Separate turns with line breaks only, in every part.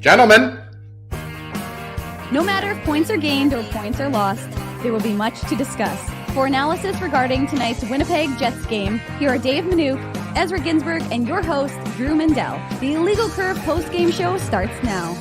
Gentlemen,
No matter if points are gained or points are lost, there will be much to discuss. For analysis regarding tonight's Winnipeg Jets game, here are Dave Manouk, Ezra Ginsburg, and your host, Drew Mandel. The Illegal Curve post-game show starts now.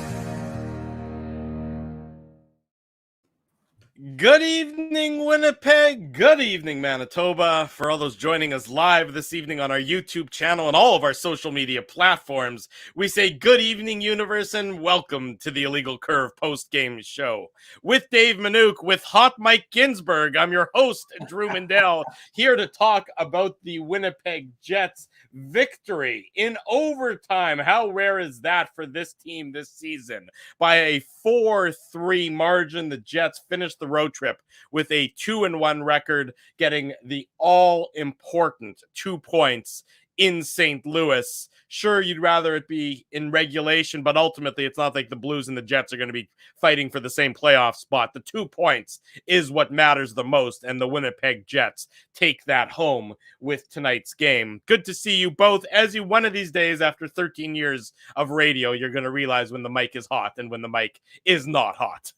Good evening, Winnipeg. Good evening, Manitoba. For all those joining us live this evening on our YouTube channel and all of our social media platforms, we say good evening, universe, and welcome to the Illegal Curve post-game show. With Dave Manouk, with Hot Mike Ginsburg, I'm your host, Drew Mandel, here to talk about the Winnipeg Jets victory in overtime. How rare is that for this team this season? By a 4-3 margin, the Jets finished the road trip with a 2-1 record, getting the all-important 2 points in St. Louis. Sure, you'd rather it be in regulation, but ultimately it's not like the Blues and the Jets are going to be fighting for the same playoff spot. The 2 points is what matters the most, and the Winnipeg Jets take that home with tonight's game. Good to see you both. As you, one of these days, after 13 years of radio, you're going to realize when the mic is hot and when the mic is not hot.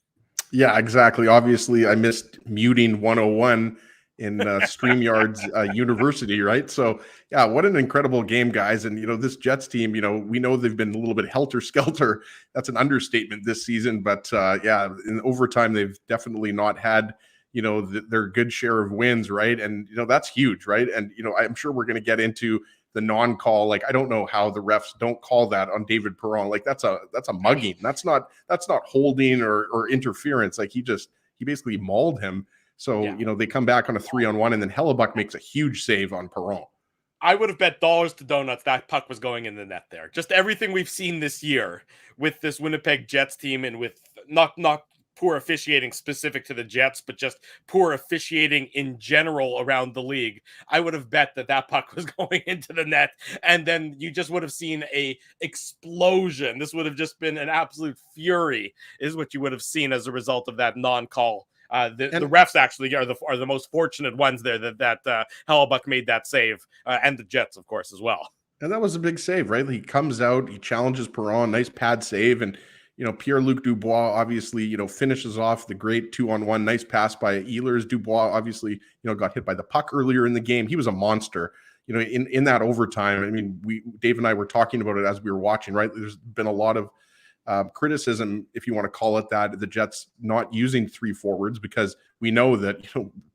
yeah, exactly. Obviously, I missed muting 101 in StreamYard's University, right? So, yeah, what an incredible game, guys. And, this Jets team, we know they've been a little bit helter-skelter. That's an understatement this season. But, yeah, in overtime, they've definitely not had, their good share of wins, right? And, that's huge, right? And, I'm sure we're going to get into the non-call. Like, I don't know how the refs don't call that on David Perron. Like, that's a mugging. That's not holding or interference. Like, he basically mauled him. So,
Yeah.
They come back on a 3-on-1, and then Hellebuck makes a huge save on Perron.
I would have bet dollars to donuts that puck was going in the net there. Just everything we've seen this year with this Winnipeg Jets team, and with not poor officiating specific to the Jets, but just poor officiating in general around the league. I would have bet that puck was going into the net, and then you just would have seen a explosion. This would have just been an absolute fury, is what you would have seen as a result of that non-call. The refs actually are the most fortunate ones there that Hellebuck made that save, and the Jets, of course, as well.
And that was a big save, right? He comes out, he challenges Perron, nice pad save, and Pierre-Luc Dubois obviously finishes off the great 2-on-1, nice pass by Ehlers. Dubois obviously got hit by the puck earlier in the game. He was a monster. In that overtime. I mean, Dave and I were talking about it as we were watching, right? There's been a lot of criticism, if you want to call it that, the Jets not using 3 forwards, because we know that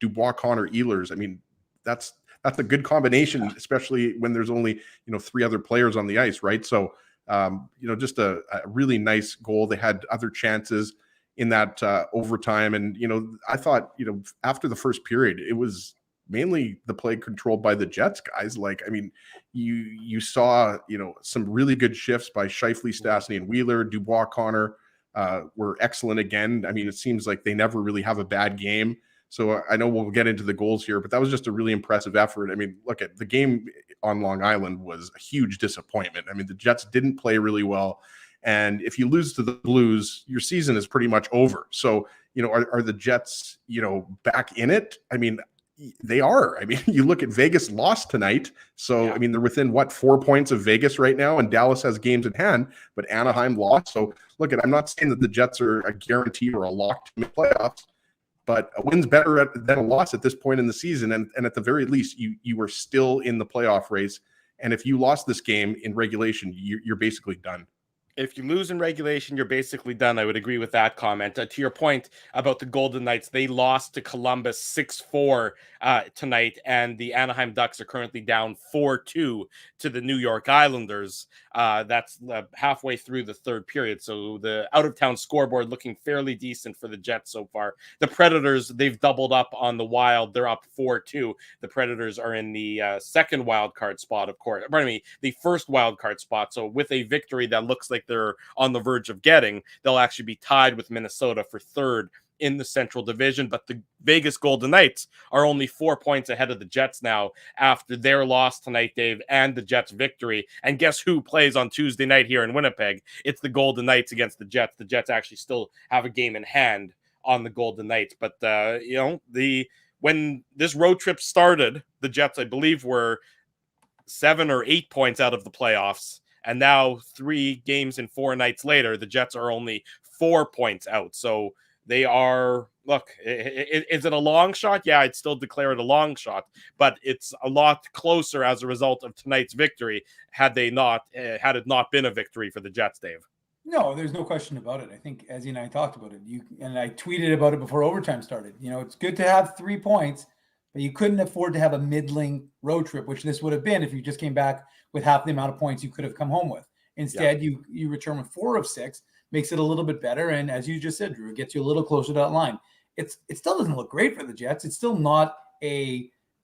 Dubois, Connor, Ehlers. I mean, that's a good combination, especially when there's only 3 other players on the ice, right? So just a really nice goal. They had other chances in that overtime, and I thought after the first period, it was mainly the play controlled by the Jets guys. Like, I mean, you saw, some really good shifts by Scheifele, Stastny, and Wheeler. Dubois, Connor were excellent again. I mean, it seems like they never really have a bad game. So I know we'll get into the goals here, but that was just a really impressive effort. I mean, look at the game on Long Island was a huge disappointment. I mean, the Jets didn't play really well. And if you lose to the Blues, your season is pretty much over. So, are the Jets, back in it? I mean, they are. I mean, you look at Vegas lost tonight. So, yeah. I mean, they're within 4 points of Vegas right now, and Dallas has games in hand, but Anaheim lost. So look I'm not saying that the Jets are a guarantee or a lock to make playoffs, but a win's better than a loss at this point in the season. And at the very least, you are still in the playoff race. And if you lost this game in regulation, you're basically done.
If you lose in regulation, you're basically done. I would agree with that comment. To your point about the Golden Knights, they lost to Columbus 6-4 tonight, and the Anaheim Ducks are currently down 4-2 to the New York Islanders. That's halfway through the third period, so the out-of-town scoreboard looking fairly decent for the Jets so far. The Predators, they've doubled up on the Wild. They're up 4-2. The Predators are in the second wild card spot, of course. Pardon me, the first wild card spot. So with a victory that looks like they're on the verge of getting, they'll actually be tied with Minnesota for third in the Central Division. But the Vegas Golden Knights are only 4 points ahead of the Jets now after their loss tonight, Dave, and the Jets' victory. And guess who plays on Tuesday night here in Winnipeg? It's the Golden Knights against the Jets. The Jets actually still have a game in hand on the Golden Knights. But, when this road trip started, the Jets, I believe, were 7 or 8 points out of the playoffs. And now 3 games and 4 nights later, the Jets are only 4 points out. So they are, look, is it a long shot? Yeah, I'd still declare it a long shot, but it's a lot closer as a result of tonight's victory had it not been a victory for the Jets, Dave.
No, there's no question about it. I think Ezzy and I talked about it. And I tweeted about it before overtime started. It's good to have 3 points, but you couldn't afford to have a middling road trip, which this would have been if you just came back with half the amount of points you could have come home with. Instead, you return with 4 of 6, makes it a little bit better. And as you just said, Drew, it gets you a little closer to that line. It still doesn't look great for the Jets. It's still not it's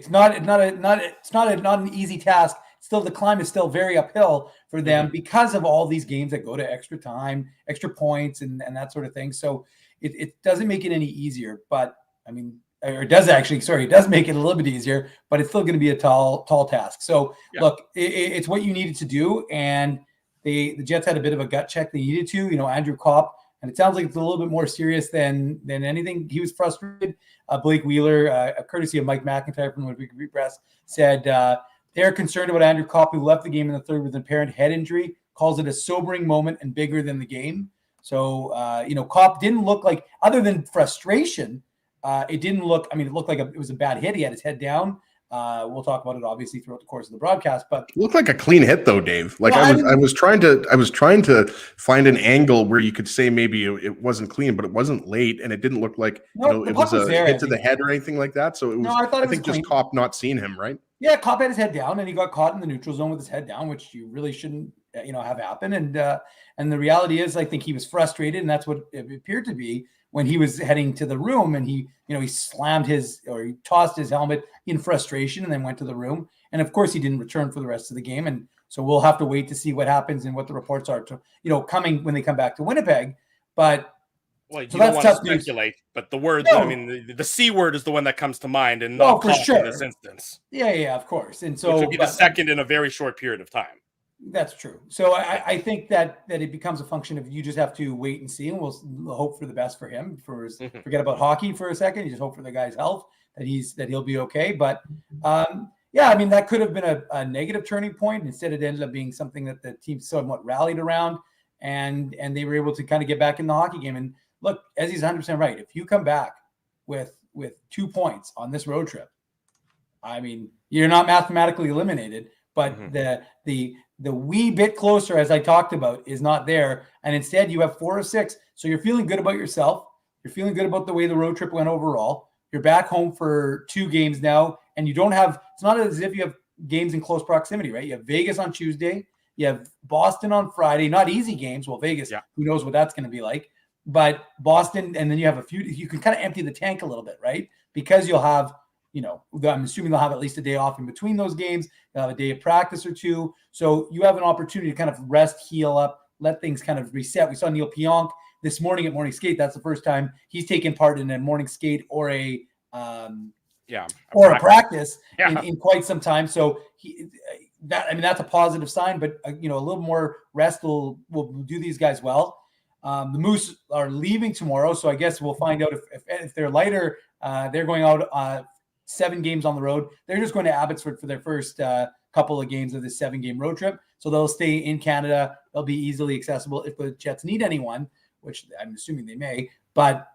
not an easy task. Still, the climb is still very uphill for them because of all these games that go to extra time, extra points, and that sort of thing. So it doesn't make it any easier, but I mean, or it does actually, sorry, it does make it a little bit easier, but it's still going to be a tall task. So look, it's what you needed to do. And the Jets had a bit of a gut check they needed to, Andrew Kopp, and it sounds like it's a little bit more serious than anything. He was frustrated. Blake Wheeler, courtesy of Mike McIntyre from the Weekly Press, said they're concerned about Andrew Kopp, who left the game in the third with an apparent head injury, calls it a sobering moment and bigger than the game. So, Kopp didn't look like, other than frustration, it didn't look, it looked like it was a bad hit. He had his head down. We'll talk about it obviously throughout the course of the broadcast, but
it looked like a clean hit though, Dave. Like I was trying to find an angle where you could say maybe it wasn't clean, but it wasn't late, and it didn't look like it was a hit to the head or anything like that. So it was. I think just Kopp not seeing him, right?
Yeah, Kopp had his head down, and he got caught in the neutral zone with his head down, which you really shouldn't, have happen. And the reality is, I think he was frustrated, and that's what it appeared to be when he was heading to the room, and he slammed he tossed his helmet in frustration and then went to the room. And of course he didn't return for the rest of the game. And so we'll have to wait to see what happens and what the reports are to, coming when they come back to Winnipeg. But
you don't want to speculate, but the word, the C word is the one that comes to mind, and not for sure in this instance.
Yeah, of course. And so
which would be the second in a very short period of time.
That's true. So I think that it becomes a function of you just have to wait and see, and we'll hope for the best for him. Forget about hockey for a second. You just hope for the guy's health, that he'll be okay. But that could have been a negative turning point. Instead, it ended up being something that the team somewhat rallied around, and they were able to kind of get back in the hockey game. And look, as he's 100% right, if you come back with 2 points on this road trip, you're not mathematically eliminated, but the wee bit closer, as I talked about, is not there. And instead you have 4 of 6. So you're feeling good about yourself. You're feeling good about the way the road trip went overall. You're back home for 2 games now. And it's not as if you have games in close proximity, right? You have Vegas on Tuesday. You have Boston on Friday. Not easy games. Well, Vegas, who knows what that's going to be like. But Boston, and then you have a few, you can kind of empty the tank a little bit, right? Because you'll have, I'm assuming they'll have at least a day off in between those games. They'll have a day of practice or 2. So you have an opportunity to kind of rest, heal up, let things kind of reset. We saw Neil Pionk this morning at morning skate. That's the first time he's taken part in a morning skate or a practice in quite some time. So that's a positive sign, but a little more rest will do these guys well. The Moose are leaving tomorrow, so I guess we'll find out if they're lighter. They're going out 7 games on the road. They're just going to Abbotsford for their first couple of games of this 7-game road trip. So they'll stay in Canada. They'll be easily accessible if the Jets need anyone, which I'm assuming they may. But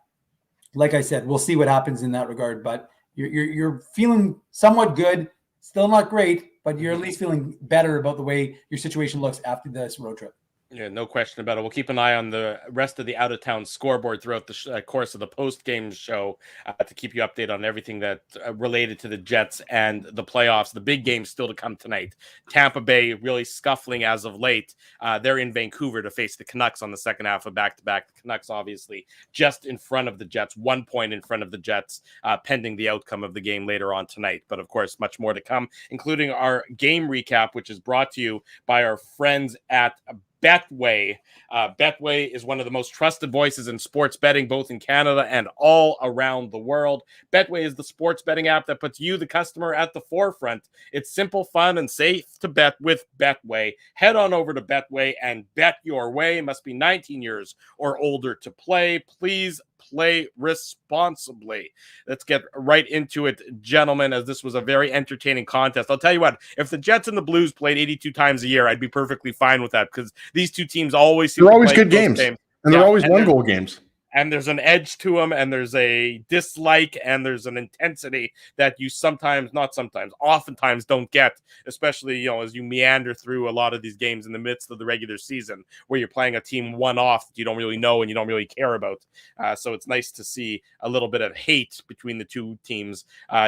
like I said, we'll see what happens in that regard. But you're feeling somewhat good, still not great, but you're at least feeling better about the way your situation looks after this road trip.
Yeah, no question about it. We'll keep an eye on the rest of the out-of-town scoreboard throughout the course of the post-game show to keep you updated on everything that related to the Jets and the playoffs. The big game still to come tonight. Tampa Bay really scuffling as of late. They're in Vancouver to face the Canucks on the second half of back-to-back. The Canucks obviously just in front of the Jets, 1 point in front of the Jets, pending the outcome of the game later on tonight. But of course, much more to come, including our game recap, which is brought to you by our friends at Betway. Betway is one of the most trusted voices in sports betting, both in Canada and all around the world. Betway is the sports betting app that puts you, the customer, at the forefront. It's simple, fun, and safe to bet with Betway. Head on over to Betway and bet your way. Must be 19 years or older to play. Please play responsibly. Let's get right into it, gentlemen, as this was a very entertaining contest. I'll tell you what, if the Jets and the Blues played 82 times a year, I'd be perfectly fine with that, because these two teams always seem
They're
to
always
play
good
close
games. And they're always one-goal games.
And there's an edge to them, and there's a dislike, and there's an intensity that you oftentimes don't get, especially, as you meander through a lot of these games in the midst of the regular season, where you're playing a team one-off that you don't really know and you don't really care about. So it's nice to see a little bit of hate between the two teams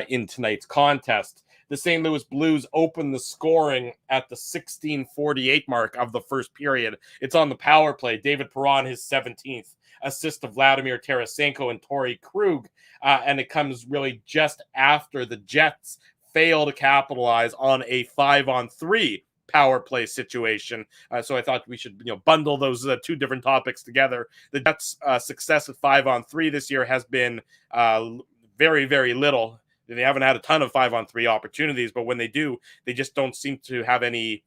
in tonight's contest. The St. Louis Blues opened the scoring at the 16:48 mark of the first period. It's on the power play. David Perron, his 17th assist of Vladimir Tarasenko and Torrey Krug. And it comes really just after the Jets fail to capitalize on a 5-on-3 power play situation. So I thought we should bundle those two different topics together. The Jets' success at 5-on-3 this year has been very, very little. They haven't had a ton of 5-on-3 opportunities, but when they do, they just don't seem to have any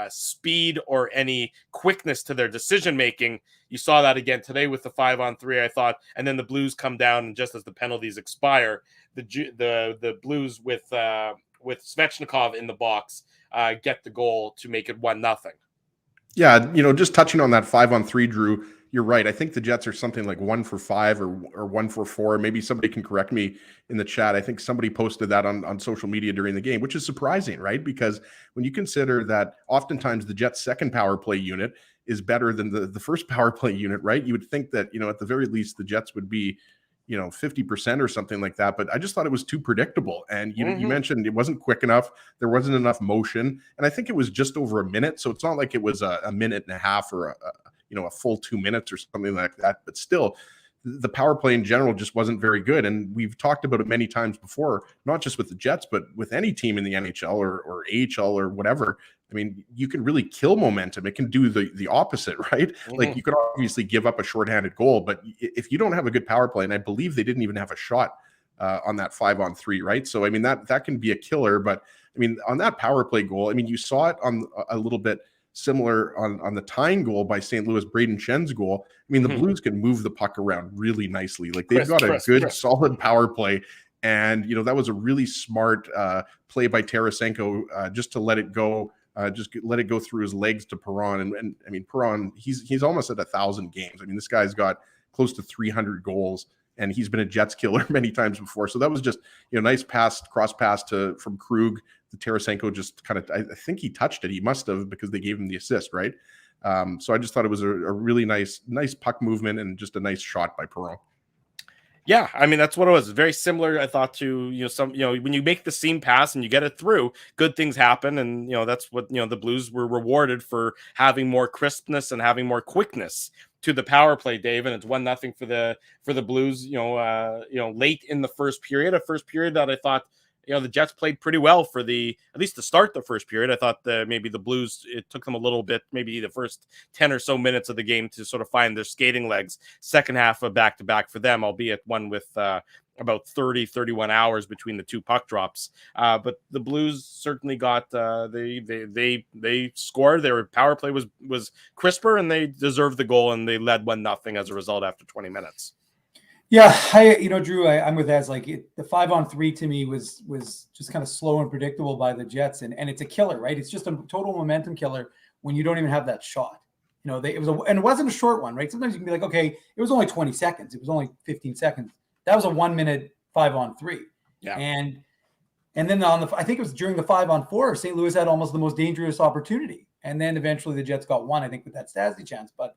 speed or any quickness to their decision making. You saw that again today with the 5-on-3, I thought, and then the Blues come down, and just as the penalties expire, the Blues with Svechnikov in the box get the goal to make it 1-0.
Yeah, just touching on that 5-on-3, Drew, you're right. I think the Jets are something like 1 for 5 or 1 for 4. Maybe somebody can correct me in the chat. I think somebody posted that on social media during the game, which is surprising, right? Because when you consider that oftentimes the Jets' second power play unit is better than the first power play unit, right? You would think that, at the very least, the Jets would be, 50% or something like that. But I just thought it was too predictable. And you mentioned it wasn't quick enough. There wasn't enough motion. And I think it was just over a minute. So it's not like it was a minute and a half or a full 2 minutes or something like that. But still, the power play in general just wasn't very good. And we've talked about it many times before, not just with the Jets, but with any team in the NHL or AHL or whatever. I mean, you can really kill momentum. It can do the opposite, right? Like, you could obviously give up a shorthanded goal, but if you don't have a good power play, and I believe they didn't even have a shot on that 5-on-3, right? So, I mean, that can be a killer. But, I mean, on that power play goal, I mean, you saw it on a little bit similar on the tying goal by St. Louis, Braden Shen's goal. I mean, the Blues can move the puck around really nicely. Like, they've got a good, solid power play. And, that was a really smart play by Tarasenko just to let it go. Let it go through his legs to Perron. And I mean, Perron, he's almost at 1,000 games. I mean, this guy's got close to 300 goals, and he's been a Jets killer many times before. So that was just, nice cross pass from Krug. The Tarasenko just kind of, I think he touched it. He must have, because they gave him the assist, right? So I just thought it was a really nice puck movement and just a nice shot by Perron.
Yeah, I mean, that's what it was. Very similar, I thought, to when you make the seam pass and you get it through, good things happen, and that's what the Blues were rewarded for, having more crispness and having more quickness to the power play, Dave. And it's 1-0 for the Blues. Late in the first period, that I thought the Jets played pretty well for at least to start the first period. I thought maybe the Blues, it took them a little bit, maybe the first 10 or so minutes of the game to sort of find their skating legs. Second half of back-to-back for them, albeit one with about 31 hours between the two puck drops. But the Blues certainly got, they scored. Their power play was crisper, and they deserved the goal, and they led 1-0 as a result after 20 minutes.
Yeah, Drew, I'm with Ez. Like, the 5-on-3 to me was just kind of slow and predictable by the Jets, and it's a killer, right? It's just a total momentum killer when you don't even have that shot. And it wasn't a short one, right? Sometimes you can be like, okay, it was only 20 seconds, it was only 15 seconds. That was a 1-minute 5-on-3.
Yeah,
and then I think it was during the 5-on-4, St. Louis had almost the most dangerous opportunity, and then eventually the Jets got one, I think, with that Stastny chance. But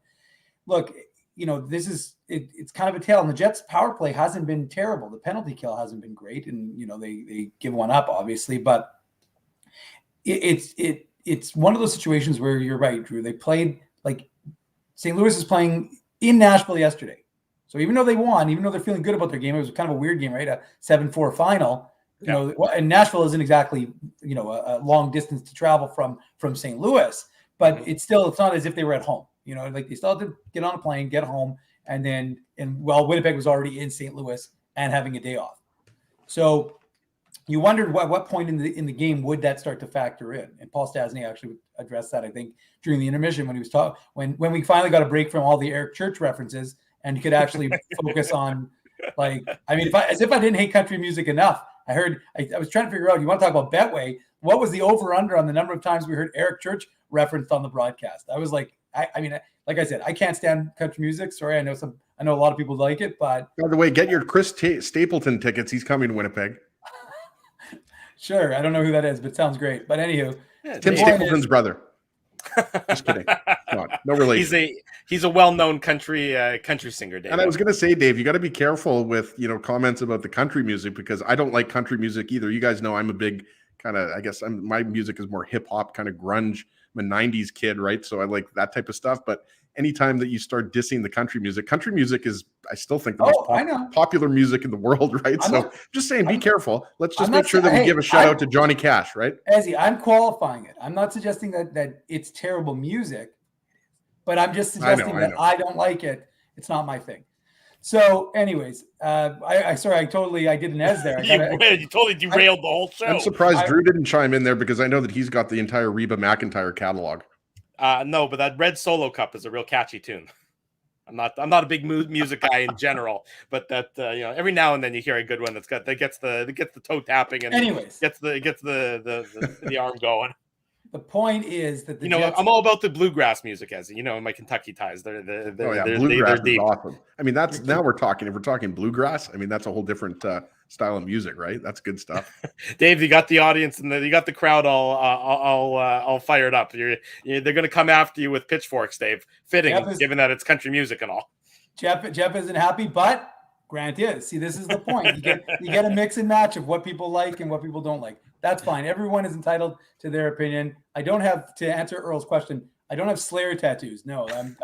look, this is it's kind of a tale, and the Jets' power play hasn't been terrible. The penalty kill hasn't been great, and they give one up, obviously, but it's one of those situations where you're right, Drew. They played like St. Louis is playing in Nashville yesterday, so even though they won, even though they're feeling good about their game, it was kind of a weird game, right? A 7-4 final. And Nashville isn't exactly a long distance to travel from St. Louis, but it's not as if they were at home. Like, they still had to get on a plane, get home, and Winnipeg was already in St. Louis and having a day off. So you wondered what point in the game would that start to factor in? And Paul Stastny actually addressed that, I think, during the intermission when he was talking, when we finally got a break from all the Eric Church references, and could actually focus on, like, I mean, as if I didn't hate country music enough. I was trying to figure out, you want to talk about Betway? What was the over under on the number of times we heard Eric Church referenced on the broadcast? I was like, I mean, like I said, I can't stand country music. Sorry, I know a lot of people like it, but
by the way, get your Chris Stapleton tickets. He's coming to Winnipeg.
Sure, I don't know who that is, but sounds great. But anywho,
Tim Stapleton's brother. Just kidding. No relation.
He's a well-known country singer, Dave.
And I was going to say, Dave, you got to be careful with comments about the country music, because I don't like country music either. You guys know I'm a big kind of, I guess my music is more hip hop, kind of grunge. I'm a 90s kid, right? So I like that type of stuff. But anytime that you start dissing the country music is, I still think, the most popular music in the world, right? Just saying, be careful. Let's just make sure that we give a shout out to Johnny Cash, right?
Ezzy, I'm qualifying it. I'm not suggesting that it's terrible music, but I'm just suggesting I don't like it. It's not my thing. So, anyways, I did an Ez there.
You totally derailed the whole show.
I'm surprised Drew didn't chime in there, because I know that he's got the entire Reba McEntire catalog.
No, but that Red Solo Cup is a real catchy tune. I'm not a big music guy in general, but that every now and then you hear a good one that gets the toe tapping and gets the arm going.
The point is that
I'm all about the bluegrass music, as you know, my Kentucky ties.
Bluegrass is awesome. I mean, now we're talking. If we're talking bluegrass, I mean, that's a whole different style of music, right? That's good stuff.
Dave, you got the audience and you got the crowd all fired up. They're going to come after you with pitchforks, Dave. Fitting, given that it's country music and all.
Jeff isn't happy, but Grant is. See, this is the point. You get a mix and match of what people like and what people don't like. That's fine. Everyone is entitled to their opinion. I don't have, to answer Earl's question, I don't have Slayer tattoos. No, I'm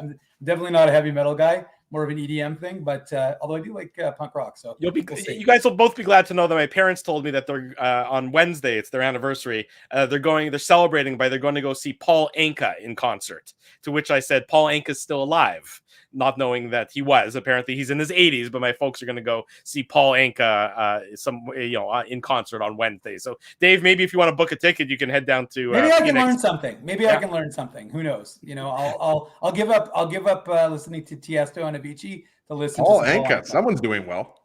definitely not a heavy metal guy. More of an EDM thing, but although I do like punk rock, so
you guys will both be glad to know that my parents told me that they're on Wednesday. It's their anniversary. They're celebrating they're going to go see Paul Anka in concert. To which I said, Paul Anka's still alive, not knowing that he was. Apparently, he's in his 80s. But my folks are going to go see Paul Anka in concert on Wednesday. So, Dave, maybe if you want to book a ticket, you can head down to.
Maybe I can learn something. I can learn something. Who knows? I'll give up listening to Tiesto and Avicii to listen
Paul
to
Anka. Someone's doing well.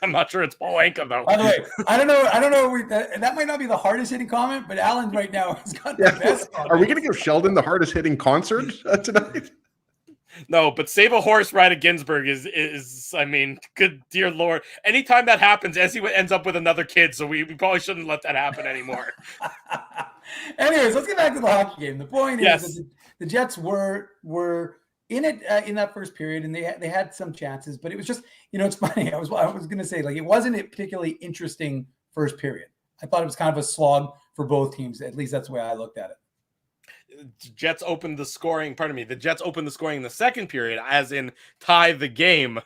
I'm not sure it's Paul Anka, though.
By the way, I don't know. That might not be the hardest hitting comment, but Alan right now has got the best comment.
Are we going to give Sheldon the hardest hitting concert tonight?
No, but Save a Horse, Ride a Ginsburg is I mean, good dear Lord. Anytime that happens, Essie ends up with another kid, so we probably shouldn't let that happen anymore.
Anyways, let's get back to the hockey game. The point is that the Jets were in it in that first period, and they had some chances, but it was just, it's funny. I was going to say, like, it wasn't a particularly interesting first period. I thought it was kind of a slog for both teams. At least that's the way I looked at it.
The Jets opened the scoring in the second period, as in tie the game.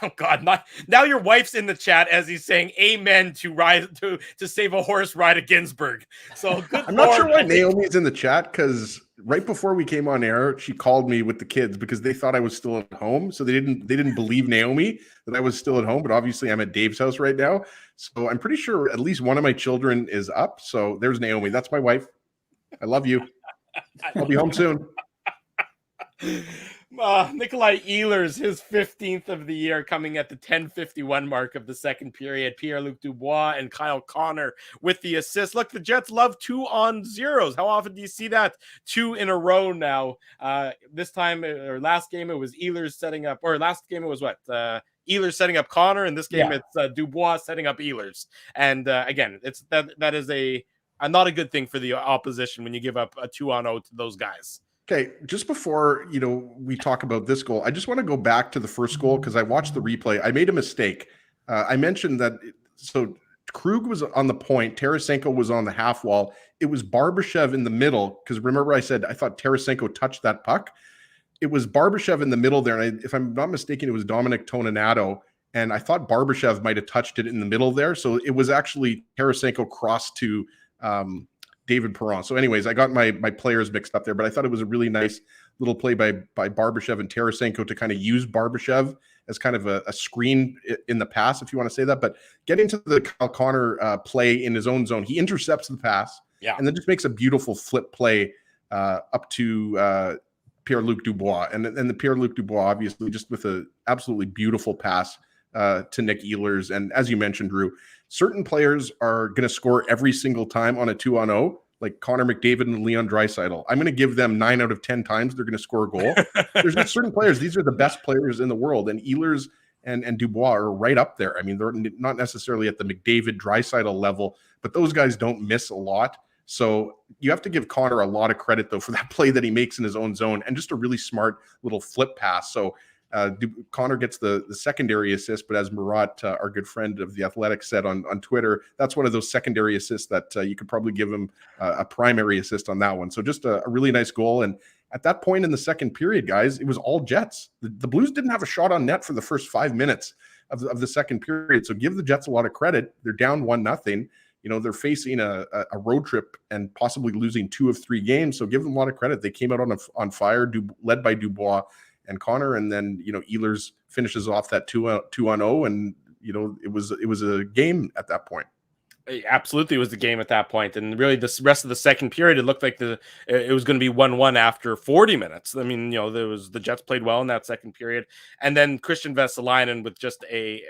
Oh God, now your wife's in the chat as he's saying amen to Save a Horse, Ride a Ginsburg. So good.
I'm not sure why Naomi's in the chat, because right before we came on air, she called me with the kids because they thought I was still at home. So they didn't believe Naomi that I was still at home, but obviously I'm at Dave's house right now. So I'm pretty sure at least one of my children is up. So there's Naomi. That's my wife. I love you. I'll be home soon.
Nikolai Ehlers, his 15th of the year, coming at the 10:51 mark of the second period. Pierre-Luc Dubois and Kyle Connor with the assist. Look, the Jets love 2-on-0s. How often do you see that? 2 in a row now. This time, or last game, it was Ehlers setting up, or last game it was what? Ehlers setting up Connor. In this game, it's Dubois setting up Ehlers. And again, it's that is not a good thing for the opposition when you give up a 2-on-0 to those guys.
Okay, just before we talk about this goal, I just want to go back to the first goal because I watched the replay. I made a mistake. I mentioned that so Krug was on the point, Tarasenko was on the half wall. It was Barbashev in the middle, because remember I said I thought Tarasenko touched that puck. It was Barbashev in the middle there, and if I'm not mistaken, it was Dominic Toninato, and I thought Barbashev might have touched it in the middle there. So it was actually Tarasenko crossed to David Perron. So anyways, I got my players mixed up there, but I thought it was a really nice little play by Barbashev and Tarasenko to kind of use Barbashev as kind of a screen in the pass, if you want to say that. But getting to the Kyle Connor play in his own zone, he intercepts the pass and then just makes a beautiful flip play up to Pierre-Luc Dubois, and the Pierre-Luc Dubois, obviously, just with a absolutely beautiful pass to Nick Ehlers. And as you mentioned, Drew, certain players are going to score every single time on a 2-on-0, like Connor McDavid and Leon Draisaitl. I'm going to give them 9 out of 10 times they're going to score a goal. There's just certain players. These are the best players in the world, and Ehlers and Dubois are right up there. I mean, they're not necessarily at the McDavid Draisaitl level, but those guys don't miss a lot. So you have to give Connor a lot of credit, though, for that play that he makes in his own zone and just a really smart little flip pass. So Connor gets the secondary assist, but as Murat, our good friend of The Athletic, said on Twitter, that's one of those secondary assists that you could probably give him a primary assist on that one. So just a really nice goal. And at that point in the second period, guys, it was all Jets. The Blues didn't have a shot on net for the first 5 minutes of the second period. So give the Jets a lot of credit. They're down 1-0. You know, they're facing a road trip and possibly losing 2 of 3 games. So give them a lot of credit. They came out on fire, led by Dubois and Connor. And then, you know, Ehlers finishes off that 2-on-0. And, you know, it was a game at that point.
Absolutely, it was the game at that point, and really the rest of the second period, it looked like it was going to be 1-1 after 40 minutes. I mean, you know, the Jets played well in that second period, and then Christian Vesalainen with just an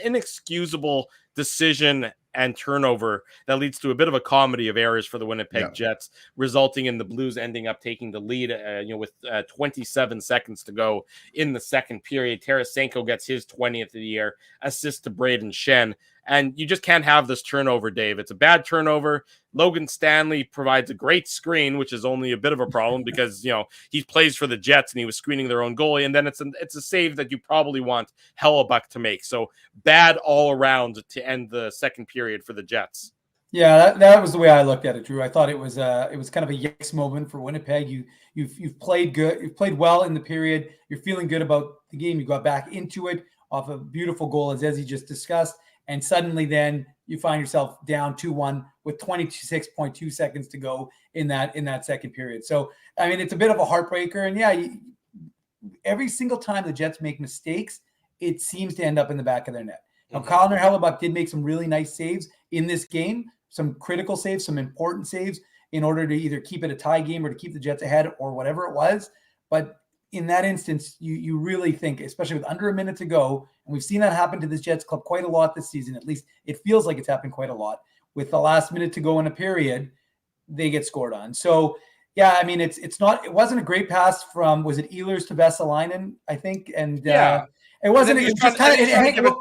inexcusable decision and turnover that leads to a bit of a comedy of errors for the Winnipeg Jets, resulting in the Blues ending up taking the lead. With 27 seconds to go in the second period, Tarasenko gets his 20th of the year, assist to Braden Shen. And you just can't have this turnover, Dave. It's a bad turnover. Logan Stanley provides a great screen, which is only a bit of a problem because, you know, he plays for the Jets and he was screening their own goalie. And then it's a save that you probably want Hellebuck to make. So bad all around to end the second period for the Jets.
Yeah, that was the way I looked at it, Drew. I thought it was kind of a yikes moment for Winnipeg. You've played good. You've played well in the period. You're feeling good about the game. You got back into it off a beautiful goal, as Ezzy just discussed. And suddenly then you find yourself down 2-1 with 26.2 seconds to go in that second period. So, I mean, it's a bit of a heartbreaker. And yeah, every single time the Jets make mistakes, it seems to end up in the back of their net. Now, Connor Hellebuck did make some really nice saves in this game, some critical saves, some important saves in order to either keep it a tie game or to keep the Jets ahead or whatever it was. But in that instance, you really think, especially with under a minute to go, and we've seen that happen to this Jets club quite a lot this season. At least it feels like it's happened quite a lot. With the last minute to go in a period, they get scored on. So yeah, I mean, it wasn't a great pass from, was it Ehlers to Vesalainen, I think, and it wasn't. It was just kind of.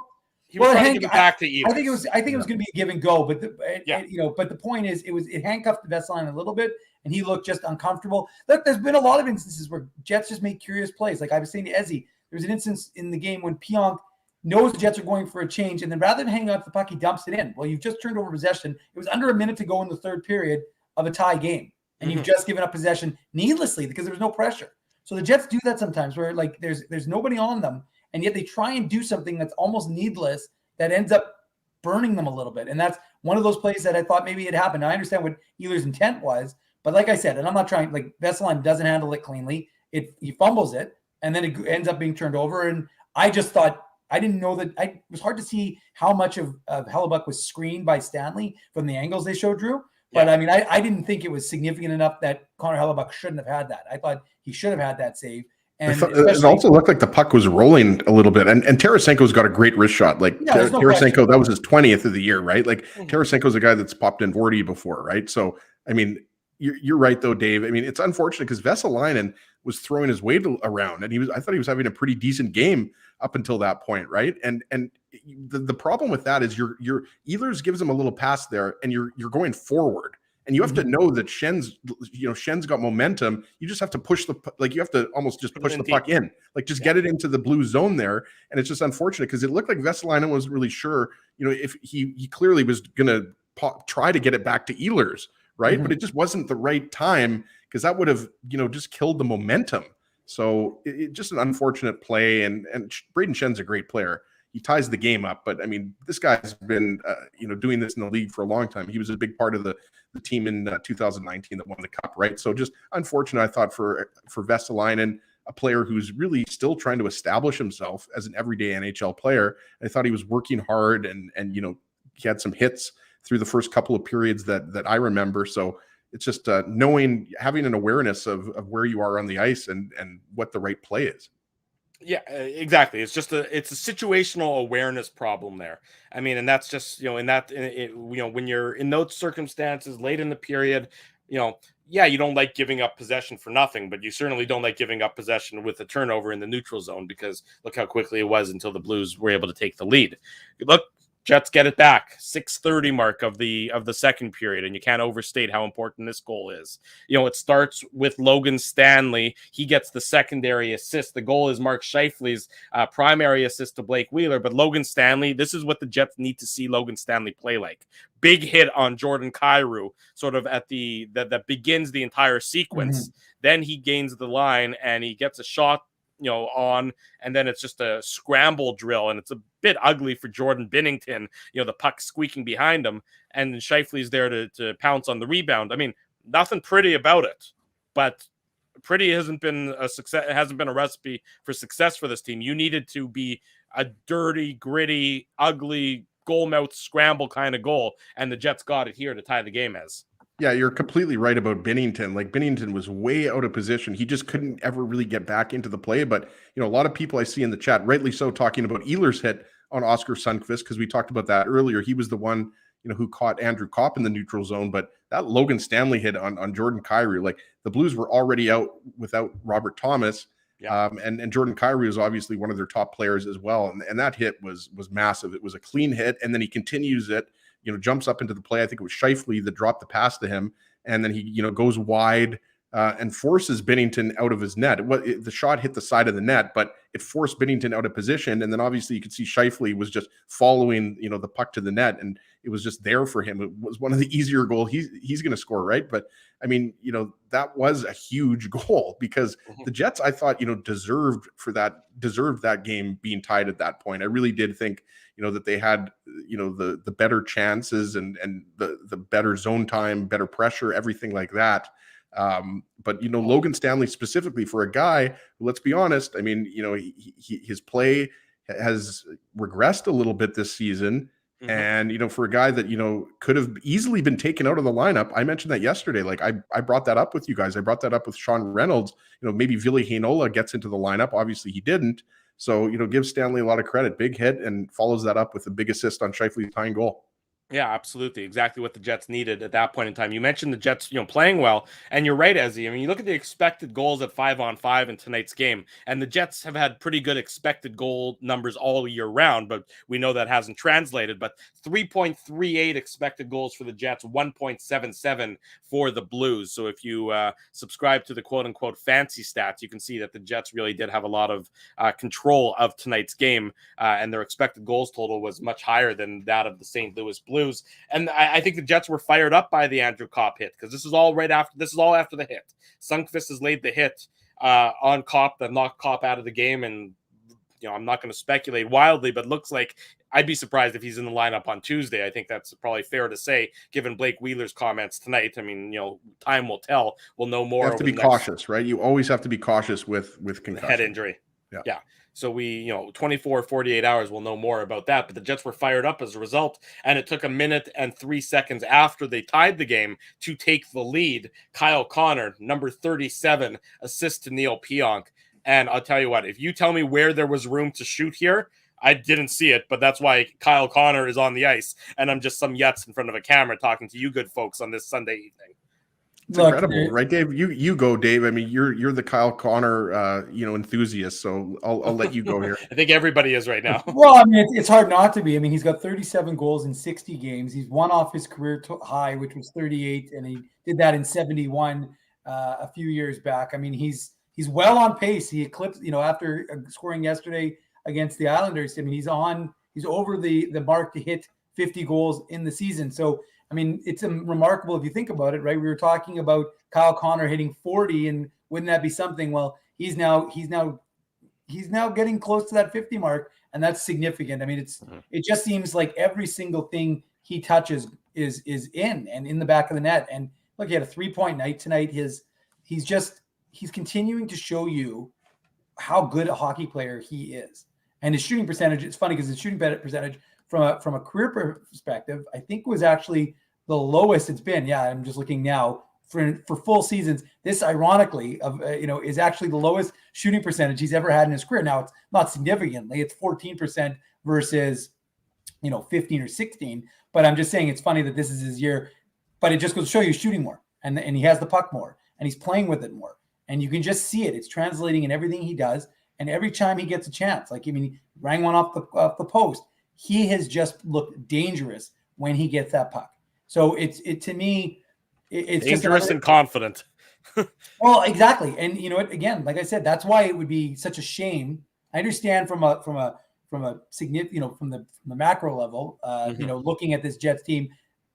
He was trying to give it back to Ehlers.
I think it was going to be a give and go, but but the point is, it handcuffed the Vesalainen a little bit, and he looked just uncomfortable. Look, there's been a lot of instances where Jets just make curious plays. Like I was saying to Ezzy, there was an instance in the game when Pionk knows the Jets are going for a change, and then rather than hanging out the puck, he dumps it in. Well, you've just turned over possession. It was under a minute to go in the third period of a tie game, and you've just given up possession needlessly because there was no pressure. So the Jets do that sometimes, where like there's nobody on them, and yet they try and do something that's almost needless that ends up burning them a little bit. And that's one of those plays that I thought maybe it happened. Now, I understand what Ehlers' intent was, but like I said, and I'm not trying, like Vesalainen doesn't handle it cleanly. He fumbles it, and then it ends up being turned over. And I just thought, I didn't know that. It was hard to see how much of Hellebuck was screened by Stanley from the angles they showed, Drew. But I mean, I didn't think it was significant enough that Connor Hellebuck shouldn't have had that. I thought he should have had that save. And
it also looked like the puck was rolling a little bit. And Tarasenko's got a great wrist shot. Like Tarasenko, that was his 20th of the year, right? Like Tarasenko's a guy that's popped in 40 before, right? So, I mean, you're right though, Dave. I mean, it's unfortunate because Vesalainen was throwing his weight around, and I thought he was having a pretty decent game up until that point, right? And the problem with that is your Ehlers gives him a little pass there, and you're going forward. And you have to know that Shen's got momentum. You just have to push you have to almost just push the puck in, like just get it into the blue zone there. And it's just unfortunate because it looked like Vesalainen wasn't really sure, if he clearly was going to try to get it back to Ehlers, right? But it just wasn't the right time because that would have, just killed the momentum. So it just an unfortunate play. And Braden Shen's a great player. He ties the game up, but I mean, this guy's been, doing this in the league for a long time. He was a big part of the team in 2019 that won the cup, right? So just unfortunate, I thought, for Vesalainen, a player who's really still trying to establish himself as an everyday NHL player. I thought he was working hard, and he had some hits through the first couple of periods that I remember. So it's just having an awareness of where you are on the ice and what the right play is.
Yeah, exactly. It's a situational awareness problem there. I mean, and that's just, when you're in those circumstances late in the period, yeah, you don't like giving up possession for nothing, but you certainly don't like giving up possession with a turnover in the neutral zone, because look how quickly it was until the Blues were able to take the lead. Look, Jets get it back, 6:30 mark of the second period, and you can't overstate how important this goal is. It starts with Logan Stanley. He gets the secondary assist. The goal is Mark Scheifele's primary assist to Blake Wheeler, but Logan Stanley, this is what the Jets need to see Logan Stanley play like. Big hit on Jordan Kyrou, sort of at that begins the entire sequence. Mm-hmm. Then he gains the line and he gets a shot on, and then it's just a scramble drill, and it's a bit ugly for Jordan Binnington, the puck squeaking behind him, and Scheifele's there to pounce on the rebound. I mean, nothing pretty about it, but pretty hasn't been a success. It hasn't been a recipe for success for this team. You needed to be a dirty, gritty, ugly, goal mouth scramble kind of goal, and the Jets got it here to tie the game as.
Yeah, you're completely right about Binnington. Like, Binnington was way out of position. He just couldn't ever really get back into the play. But, a lot of people I see in the chat, rightly so, talking about Ehlers' hit on Oscar Sundqvist, because we talked about that earlier. He was the one, who caught Andrew Kopp in the neutral zone. But that Logan Stanley hit on Jordan Kyrou, like, the Blues were already out without Robert Thomas. Yeah. And Jordan Kyrou is obviously one of their top players as well. And that hit was massive. It was a clean hit. And then he continues it, jumps up into the play. I think it was Scheifele that dropped the pass to him. And then he, goes wide and forces Binnington out of his net. The shot hit the side of the net, but it forced Binnington out of position. And then obviously you could see Scheifele was just following, the puck to the net, and it was just there for him. It was one of the easier goals he's going to score, right? But I mean, that was a huge goal, because the Jets, I thought, deserved that game being tied at that point. I really did think, that they had, the better chances and the better zone time, better pressure, everything like that. But Logan Stanley specifically, for a guy, let's be honest, I mean, his play has regressed a little bit this season. Mm-hmm. And, for a guy that, could have easily been taken out of the lineup. I mentioned that yesterday. Like, I brought that up with you guys. I brought that up with Sean Reynolds. Maybe Ville Heinola gets into the lineup. Obviously he didn't. So, give Stanley a lot of credit. Big hit, and follows that up with a big assist on Scheifele's tying goal.
Yeah, absolutely. Exactly what the Jets needed at that point in time. You mentioned the Jets, playing well, and you're right, Ezzy. I mean, you look at the expected goals at 5-on-5 in tonight's game, and the Jets have had pretty good expected goal numbers all year round, but we know that hasn't translated. But 3.38 expected goals for the Jets, 1.77 for the Blues. So if you subscribe to the quote-unquote fancy stats, you can see that the Jets really did have a lot of control of tonight's game, and their expected goals total was much higher than that of the St. Louis Blues. And I think the Jets were fired up by the Andrew Kopp hit, because this is all after the hit. Sundqvist has laid the hit on Kopp that knocked Kopp out of the game, and I'm not going to speculate wildly, but looks like I'd be surprised if he's in the lineup on Tuesday. I think that's probably fair to say, given Blake Wheeler's comments tonight. I mean, time will tell. We'll know more.
You have to be cautious, right? You always have to be cautious with concussion.
Head injury. Yeah. So we, 24, 48 hours, we'll know more about that. But the Jets were fired up as a result. And it took 1 minute and 3 seconds after they tied the game to take the lead. Kyle Connor, number 37, assist to Neil Pionk. And I'll tell you what, if you tell me where there was room to shoot here, I didn't see it, but that's why Kyle Connor is on the ice. And I'm just some Yets in front of a camera talking to you good folks on this Sunday evening.
It's incredible, right, Dave? You go, Dave. I mean, you're the Kyle Connor, enthusiast. So I'll let you go here.
I think everybody is right now.
Well, I mean, it's hard not to be. I mean, he's got 37 goals in 60 games. He's one off his career high, which was 38, and he did that in 71 a few years back. I mean, he's well on pace. He eclipsed, after scoring yesterday against the Islanders. I mean, he's over the mark to hit 50 goals in the season. So, I mean, it's remarkable if you think about it, right? We were talking about Kyle Connor hitting 40, and wouldn't that be something? Well, he's now getting close to that 50 mark, and that's significant. I mean, it just seems like every single thing he touches is in the back of the net. And look, he had a 3-point night tonight. He's continuing to show you how good a hockey player he is, and his shooting percentage. It's funny because his shooting percentage from a career perspective, I think was actually the lowest it's been. Yeah, I'm just looking now. for full seasons. This, ironically, is actually the lowest shooting percentage he's ever had in his career. Now, it's not significantly; it's 14% versus 15 or 16. But I'm just saying it's funny that this is his year. But it just goes to show you he's shooting more, and he has the puck more, and he's playing with it more, and you can just see it. It's translating in everything he does, and every time he gets a chance, he rang one off the post. He has just looked dangerous when he gets that puck. So it's to me, it's
dangerous and confident.
Well, exactly. And you know what? Again, like I said, that's why it would be such a shame. I understand from a significant, from the macro level, looking at this Jets team,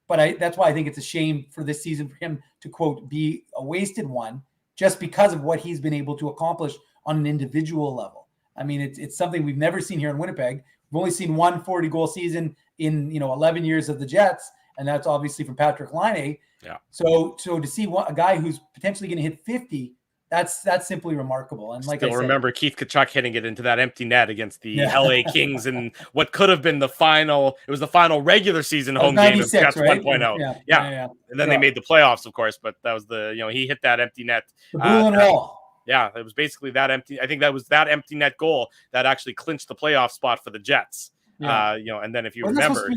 but that's why I think it's a shame for this season for him to, quote, be a wasted one, just because of what he's been able to accomplish on an individual level. I mean, it's something we've never seen here in Winnipeg. We've only seen one 40-goal season in 11 years of the Jets, and that's obviously from Patrick Laine.
Yeah.
So to see a guy who's potentially going to hit 50, that's simply remarkable. And like I said,
remember Keith Tkachuk hitting it into that empty net against the LA Kings in what could have been the final. It was the final regular season home game of Jets
right?
1.0. Yeah. And then they made the playoffs, of course. But that was he hit that empty net.
The Berlin Wall.
Yeah, it was basically that empty. I think that was that empty net goal that actually clinched the playoff spot for the Jets. Yeah. And then if you remember.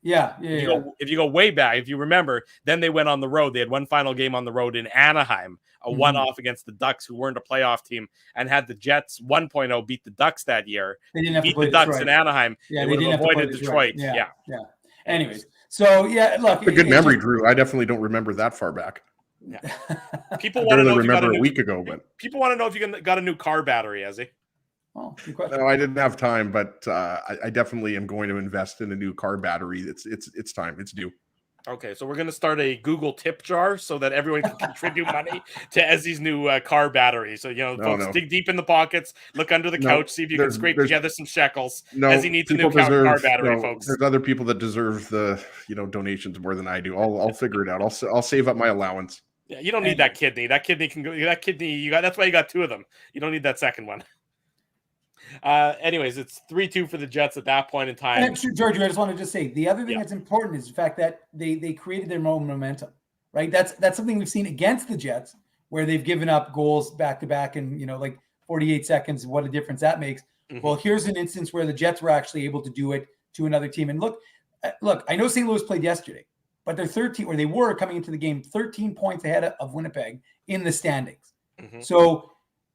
If you go way back, if you remember, then they went on the road. They had one final game on the road in Anaheim, a one-off against the Ducks, who weren't a playoff team, and had the Jets 1.0 beat the Ducks that year.
They didn't have
beat
to play
the Ducks
Detroit.
in Anaheim.
Yeah,
they would have avoided Detroit. Yeah.
Anyways, so look,
a good memory, Drew. I definitely don't remember that far back.
Yeah. People want to know if you got
a week ago, but
people want to know if you got a new car battery, Ezzy.
Oh, good question.
No, I didn't have time, but I definitely am going to invest in a new car battery. It's time. It's due.
Okay, so we're going to start a Google tip jar so that everyone can contribute money to Ezzy's new car battery. So, folks, dig deep in the pockets, look under the couch, see if you can scrape together some shekels. Ezzy needs a new car battery, folks.
There's other people that deserve the donations more than I do. I'll figure it out. I'll save up my allowance.
Yeah, you don't need that kidney. That kidney can go. That kidney you got. That's why you got two of them. You don't need that second one. Anyways, it's 3-2 for the Jets at that point in time.
And George, I just want to say the other thing that's important is the fact that they created their own momentum, right? That's something we've seen against the Jets, where they've given up goals back to back in 48 seconds. What a difference that makes. Mm-hmm. Well, here's an instance where the Jets were actually able to do it to another team. And look, I know St. Louis played yesterday, but they're 13, or they were coming into the game 13 points ahead of Winnipeg in the standings. Mm-hmm. So.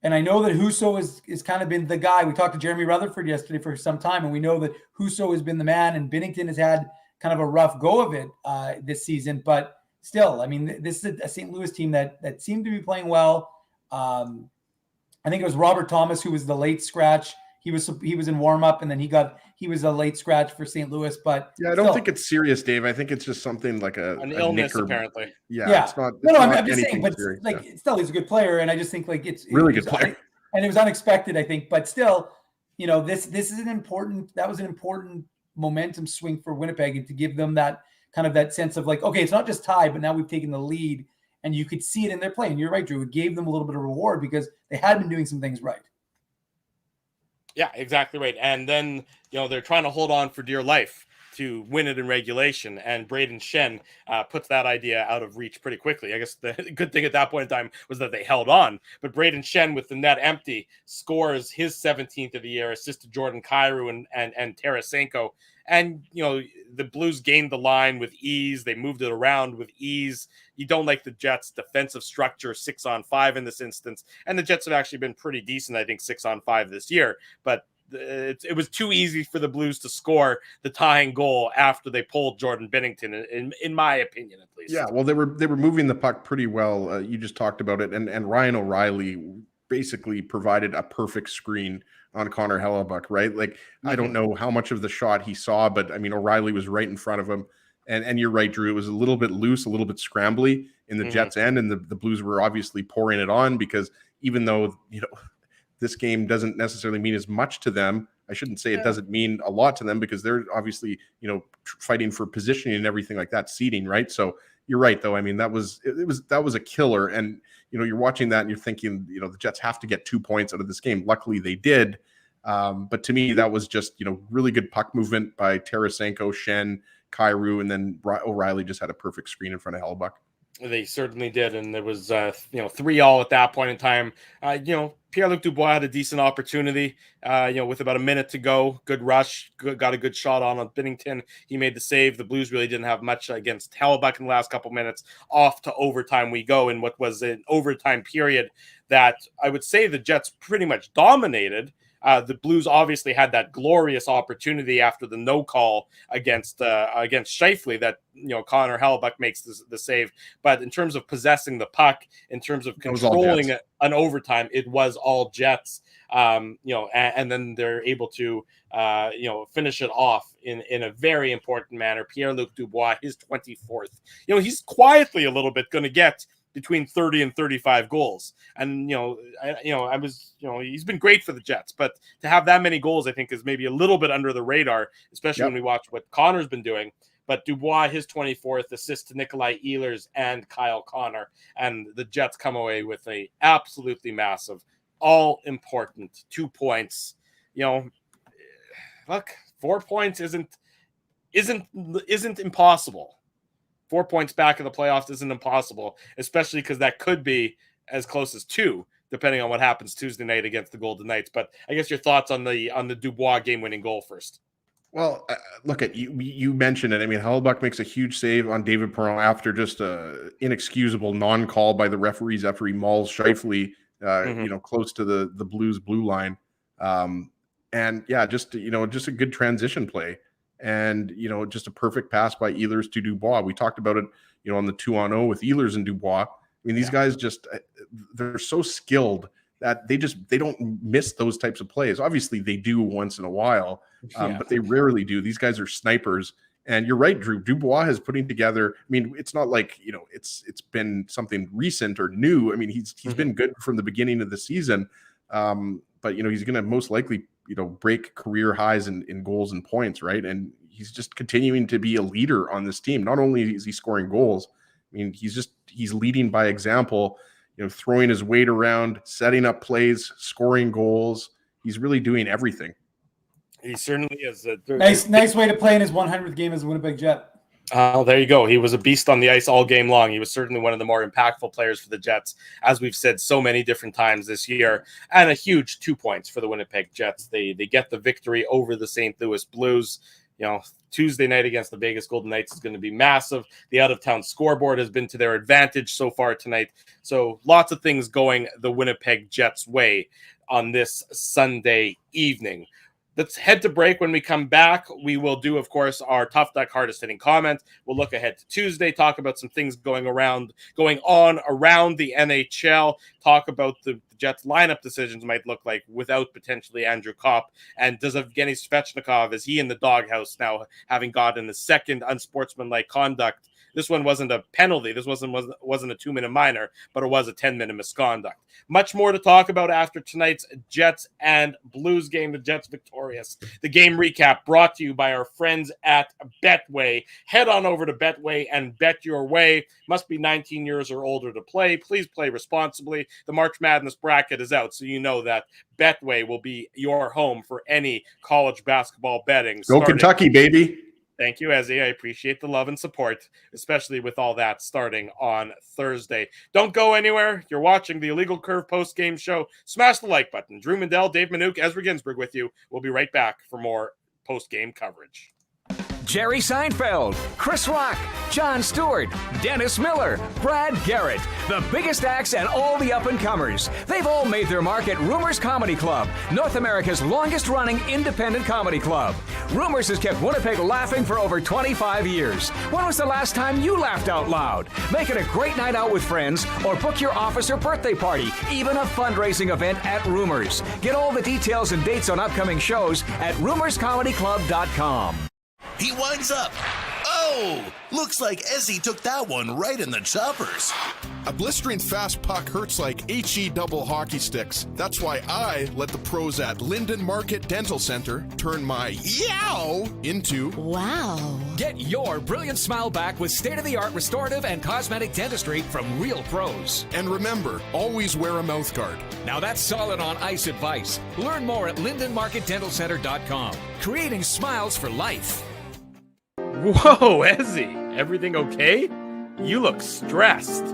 And I know that Husso is kind of been the guy. We talked to Jeremy Rutherford yesterday for some time, and we know that Husso has been the man, and Binnington has had kind of a rough go of it this season. But still, I mean, this is a St. Louis team that seemed to be playing well. I think it was Robert Thomas who was the late scratch. He was in warm up, and then he was a late scratch for St. Louis. But
yeah, I don't think it's serious, Dave. I think it's just something like an
illness, apparently.
Yeah. It's not.
I'm just saying, but serious, still, he's a good player, and I just think it's
really good player,
and it was unexpected, I think. But still, this is an important. That was an important momentum swing for Winnipeg, and to give them that kind of that sense of okay, it's not just tied, but now we've taken the lead, and you could see it in their play. And you're right, Drew. It gave them a little bit of reward because they had been doing some things right.
Yeah, exactly right. And then, they're trying to hold on for dear life to win it in regulation. And Braden Shen puts that idea out of reach pretty quickly. I guess the good thing at that point in time was that they held on. But Braden Shen, with the net empty, scores his 17th of the year, assist to Jordan Kyrou and Tarasenko. And, the Blues gained the line with ease. They moved it around with ease. You don't like the Jets' defensive structure 6-on-5 in this instance. And the Jets have actually been pretty decent, I think, 6-on-5 this year. But it was too easy for the Blues to score the tying goal after they pulled Jordan Binnington, in my opinion, at least.
Yeah, well, they were moving the puck pretty well. You just talked about it. And Ryan O'Reilly basically provided a perfect screen on Connor Hellebuck, right? I don't know how much of the shot he saw, but I mean, O'Reilly was right in front of him. And you're right, Drew. It was a little bit loose, a little bit scrambly in the Jets' end, and the Blues were obviously pouring it on because even though this game doesn't necessarily mean as much to them, I shouldn't say it doesn't mean a lot to them because they're obviously fighting for positioning and everything like that, seeding, right? So you're right, though. I mean, that was a killer, and you're watching that and you're thinking the Jets have to get 2 points out of this game. Luckily, they did. But to me, that was just really good puck movement by Tarasenko, Shen, Kyrou, and then O'Reilly just had a perfect screen in front of Hellebuck.
They certainly did, and there was 3-all at that point in time. Pierre-Luc Dubois had a decent opportunity. With about a minute to go, good rush, got a good shot on Binnington. He made the save. The Blues really didn't have much against Hellebuyck in the last couple minutes. Off to overtime we go in what was an overtime period that I would say the Jets pretty much dominated. The Blues obviously had that glorious opportunity after the no call against Scheifele that Connor Hellebuyck makes the save. But in terms of possessing the puck, in terms of controlling an overtime, it was all Jets. And then they're able to finish it off in a very important manner. Pierre-Luc Dubois, his 24th. He's quietly a little bit going to get between 30 and 35 goals. And, he's been great for the Jets, but to have that many goals, I think is maybe a little bit under the radar, especially when we watch what Connor's been doing. But Dubois, his 24th assist to Nikolai Ehlers and Kyle Connor. And the Jets come away with a absolutely massive, all important 2 points. Look, 4 points isn't impossible. 4 points back in the playoffs isn't impossible, especially because that could be as close as 2, depending on what happens Tuesday night against the Golden Knights. But I guess your thoughts on the Dubois game-winning goal first.
Well, look at you mentioned it. I mean, Hellebuyck makes a huge save on David Perron after just a inexcusable non-call by the referees after he mauls Scheifele, close to the Blues blue line. Just a good transition play. And, just a perfect pass by Ehlers to Dubois. We talked about it, on the 2-on-0 with Ehlers and Dubois. I mean, these guys they're so skilled that they don't miss those types of plays. Obviously, they do once in a while, but they rarely do. These guys are snipers. And you're right, Drew. Dubois has putting together. I mean, it's not like, it's been something recent or new. I mean, he's been good from the beginning of the season. But he's going to most likely break career highs in goals and points, right? And he's just continuing to be a leader on this team. Not only is he scoring goals, I mean, he's leading by example, throwing his weight around, setting up plays, scoring goals. He's really doing everything.
He certainly is.
Nice way to play in his 100th game as a Winnipeg Jet.
There you go. He was a beast on the ice all game long. He was certainly one of the more impactful players for the Jets, as we've said so many different times this year, and a huge 2 points for the Winnipeg Jets. They get the victory over the St. Louis Blues. Tuesday night against the Vegas Golden Knights is going to be massive. The out-of-town scoreboard has been to their advantage so far tonight. So lots of things going the Winnipeg Jets' way on this Sunday evening. Let's head to break. When we come back, we will do, of course, our Tough Duck hardest hitting comment. We'll look ahead to Tuesday, talk about some things going on around the NHL, talk about the Jets lineup decisions might look like without potentially Andrew Kopp. And does Evgeny Svechnikov, is he in the doghouse now, having gotten the second unsportsmanlike conduct? This one wasn't a penalty. This wasn't a 2-minute minor, but it was a 10-minute misconduct. Much more to talk about after tonight's Jets and Blues game. The Jets victorious. The game recap brought to you by our friends at Betway. Head on over to Betway and bet your way. Must be 19 years or older to play. Please play responsibly. The March Madness bracket is out, so you know that Betway will be your home for any college basketball betting.
Go Kentucky, baby.
Thank you, Ezzy. I appreciate the love and support, especially with all that starting on Thursday. Don't go anywhere. You're watching the Illegal Curve post-game show. Smash the like button. Drew Mandel, Dave Manouk, Ezra Ginsburg with you. We'll be right back for more post-game coverage.
Jerry Seinfeld, Chris Rock, Jon Stewart, Dennis Miller, Brad Garrett, the biggest acts and all the up-and-comers. They've all made their mark at Rumors Comedy Club, North America's longest-running independent comedy club. Rumors has kept Winnipeg laughing for over 25 years. When was the last time you laughed out loud? Make it a great night out with friends or book your office or birthday party, even a fundraising event at Rumors. Get all the details and dates on upcoming shows at rumorscomedyclub.com.
He winds up. Oh, looks like Ezzy took that one right in the choppers.
A blistering fast puck hurts like HE double hockey sticks. That's why I let the pros at Linden Market Dental Center turn my yow into
wow.
Get your brilliant smile back with state-of-the-art restorative and cosmetic dentistry from real pros.
And remember, always wear a mouth guard.
Now that's solid on ice advice. Learn more at lindenmarketdentalcenter.com. Creating smiles for life.
Whoa, Ezzy, everything okay? you look stressed.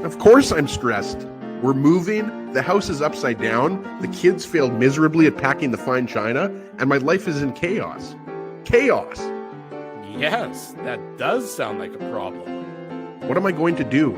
Of course I'm stressed. We're moving, the house is upside down, the kids failed miserably at packing the fine china, and my life is in chaos. Chaos!
Yes, that does sound like a problem.
What am I going to do?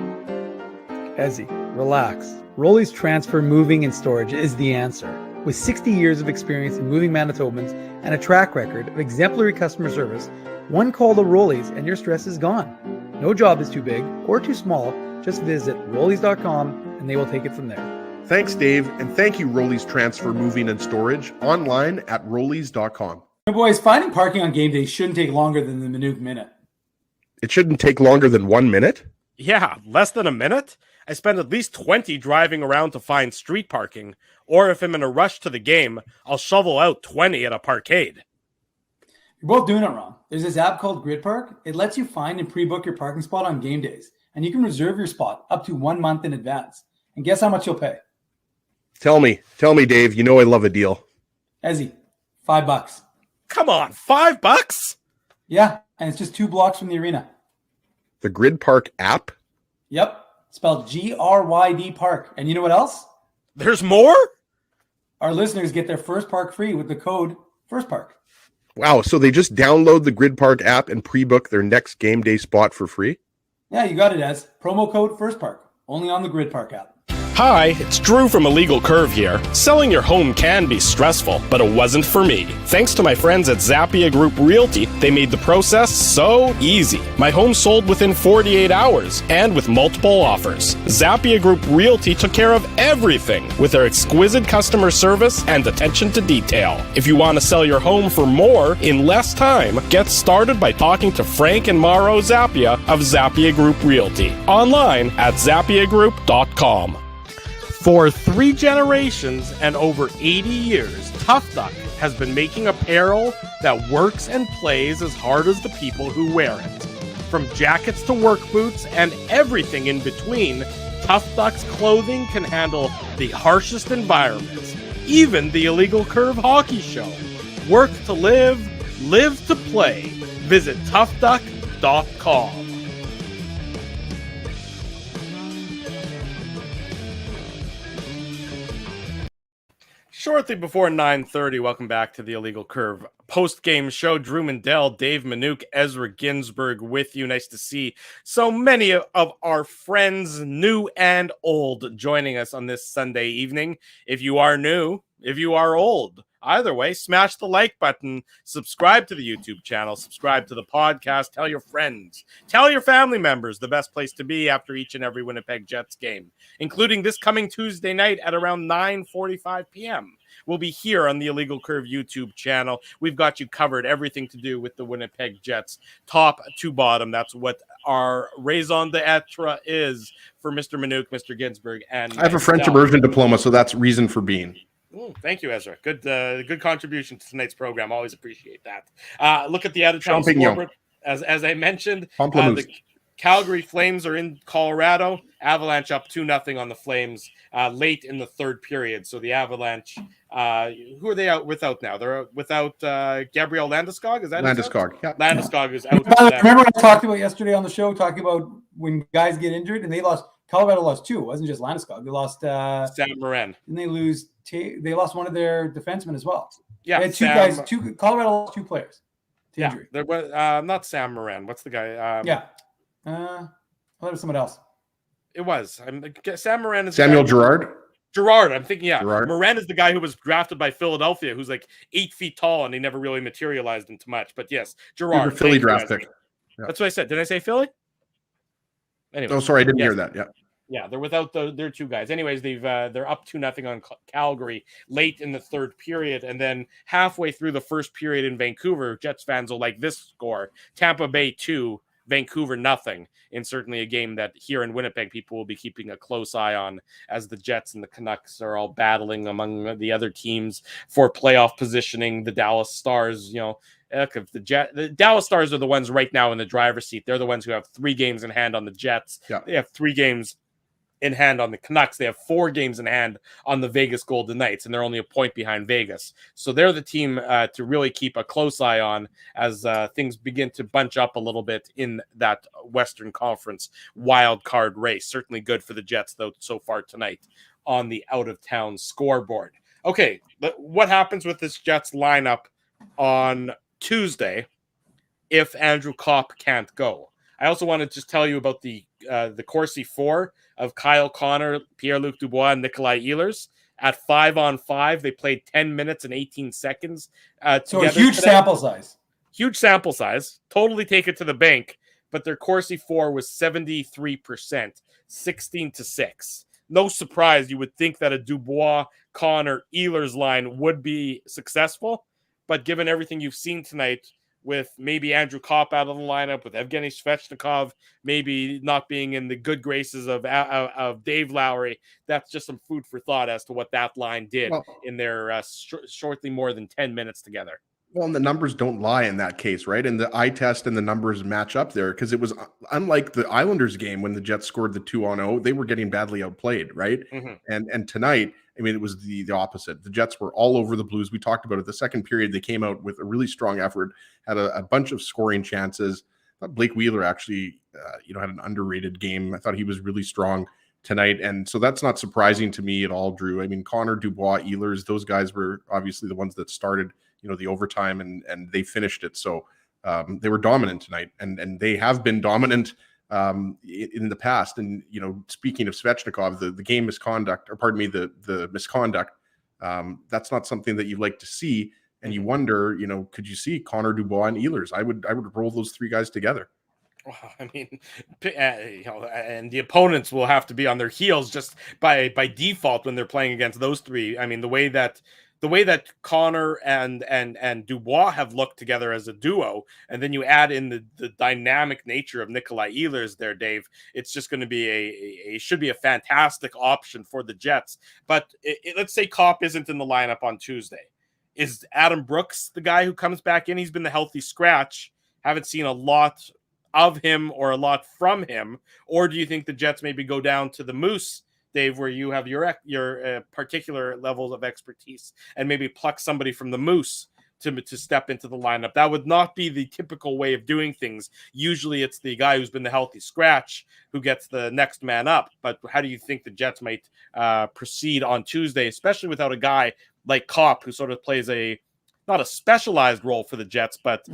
Ezzy, relax. Rolly's Transfer Moving and Storage is the answer. With 60 years of experience in moving Manitobans and a track record of exemplary customer service, one call to Rolly's and your stress is gone. No job is too big or too small. Just visit Rollies.com and they will take it from there.
Thanks, Dave, and thank you, Rollies Transfer Moving and Storage, online at Rollies.com.
Boys, finding parking on game day shouldn't take longer than the Minute Minute.
It shouldn't take longer than 1 minute?
Yeah, less than a minute? I spend at least 20 driving around to find street parking, or if I'm in a rush to the game, I'll shovel out 20 at a parkade.
You're both doing it wrong. There's this app called Grid Park. It lets you find and pre-book your parking spot on game days, and you can reserve your spot up to 1 month in advance. And guess how much you'll pay?
Tell me, Dave. You know I love a deal.
Ezzy, $5.
Come on, $5?
Yeah, and it's just 2 blocks from the arena.
The Grid Park app?
Yep, spelled Gryd Park. And you know what else?
There's more?
Our listeners get their first park free with the code FIRSTPARK.
Wow, so they just download the Grid Park app and pre-book their next game day spot for free?
Yeah, you got it, Ez. Promo code FIRSTPARK. Only on the Grid Park app.
Hi, it's Drew from Illegal Curve here. Selling your home can be stressful, but it wasn't for me. Thanks to my friends at Zappia Group Realty, they made the process so easy. My home sold within 48 hours and with multiple offers. Zappia Group Realty took care of everything with their exquisite customer service and attention to detail. If you want to sell your home for more in less time, get started by talking to Frank and Mauro Zappia of Zappia Group Realty. Online at zappiagroup.com. For 3 generations and over 80 years, Tough Duck has been making apparel that works and plays as hard as the people who wear it. From jackets to work boots and everything in between, Tough Duck's clothing can handle the harshest environments, even the Illegal Curve hockey show. Work to live, live to play. Visit toughduck.com. Shortly before 9:30, welcome back to the Illegal Curve post-game show. Drew Mandel, Dave Manouk, Ezra Ginsburg with you. Nice to see so many of our friends, new and old, joining us on this Sunday evening. If you are new, if you are old, either way, smash the like button, subscribe to the YouTube channel, subscribe to the podcast, tell your friends, tell your family members the best place to be after each and every Winnipeg Jets game, including this coming Tuesday night at around 9:45 p.m. We'll be here on the Illegal Curve YouTube channel. We've got you covered, everything to do with the Winnipeg Jets, top to bottom. That's what our raison d'etre is for Mr. Manouk, Mr. Ginsburg, and
I have a French immersion diploma, so that's reason for being.
Ooh, thank you, Ezra. Good contribution to tonight's program. Always appreciate that. Look at the out-of-town scoreboard. As I mentioned, the Calgary Flames are in Colorado. Avalanche up 2-0 on the Flames late in the third period. So the Avalanche, who are they out without now? They're without Gabriel Landeskog. Is that
Landeskog? Yeah.
Landeskog is out.
Remember what I talked about yesterday on the show, talking about when guys get injured and they lost. Colorado lost 2. It wasn't just Landeskog. They lost
Sam Morin.
And they lost one of their defensemen as well.
Yeah,
they had Colorado lost 2 players to injury.
There was not Sam Morin. What's the guy?
I thought it was someone else.
It was. Sam Morin is
Samuel Girard.
Girard, I'm thinking,
Girard.
Morin is the guy who was drafted by Philadelphia, who's like 8 feet tall, and he never really materialized into much. But yes, Girard.
Philly draft pick.
Yeah. That's what I said. Did I say Philly? Anyway.
Oh, sorry, I didn't hear that. Yeah.
Yeah, they're without their 2 guys. Anyways, they're up 2-0 on Calgary late in the third period, and then halfway through the first period in Vancouver, Jets fans will like this score: Tampa Bay 2, Vancouver 0. And certainly a game that here in Winnipeg people will be keeping a close eye on, as the Jets and the Canucks are all battling among the other teams for playoff positioning. The Dallas Stars, if the Dallas Stars are the ones right now in the driver's seat. They're the ones who have 3 games in hand on the Jets.
Yeah.
They have 3 games in hand on the Canucks. They have 4 games in hand on the Vegas Golden Knights, and they're only a point behind Vegas. So they're the team to really keep a close eye on as things begin to bunch up a little bit in that Western Conference wild card race. Certainly good for the Jets, though, so far tonight on the out-of-town scoreboard. Okay, but what happens with this Jets lineup on Tuesday if Andrew Kopp can't go? I also want to just tell you about the Corsi 4 of Kyle Connor, Pierre-Luc Dubois, and Nikolai Ehlers. At 5-on-5, they played 10 minutes and 18 seconds.
So a huge sample size.
Huge sample size. Totally take it to the bank. But their Corsi 4 was 73%, 16-6. No surprise, you would think that a Dubois, Connor, Ehlers line would be successful. But given everything you've seen tonight, with maybe Andrew Kopp out of the lineup, with Evgeny Svechnikov maybe not being in the good graces of Dave Lowry, that's just some food for thought as to what that line did in their shortly more than 10 minutes together.
Well, and the numbers don't lie in that case, right? And the eye test and the numbers match up there, because it was unlike the Islanders game when the Jets scored the 2-0, they were getting badly outplayed, right? Mm-hmm. And tonight, I mean, it was the opposite. The Jets were all over the Blues. We talked about it. The second period, they came out with a really strong effort, had a bunch of scoring chances. I thought Blake Wheeler actually, had an underrated game. I thought he was really strong tonight. And so that's not surprising to me at all, Drew. I mean, Connor, Dubois, Ehlers, those guys were obviously the ones that started the overtime and they finished it. So they were dominant tonight, and they have been dominant in the past. And, speaking of Svechnikov, the game misconduct, or pardon me, the misconduct, that's not something that you like to see. And you wonder, could you see Connor, Dubois, and Ehlers? I would roll those 3 guys together.
I mean, and the opponents will have to be on their heels just by default when they're playing against those 3. I mean, the way that Connor and Dubois have looked together as a duo, and then you add in the dynamic nature of Nikolai Ehlers there, Dave, it's just going to be should be a fantastic option for the Jets. But let's say Kopp isn't in the lineup on Tuesday. Is Adam Brooks the guy who comes back in? He's been the healthy scratch. Haven't seen a lot of him or a lot from him. Or do you think the Jets maybe go down to the Moose, Dave, where you have your particular levels of expertise, and maybe pluck somebody from the Moose to step into the lineup? That would not be the typical way of doing things. Usually it's the guy who's been the healthy scratch who gets the next man up. But how do you think the Jets might proceed on Tuesday, especially without a guy like Kopp, who sort of plays not a specialized role for the Jets, but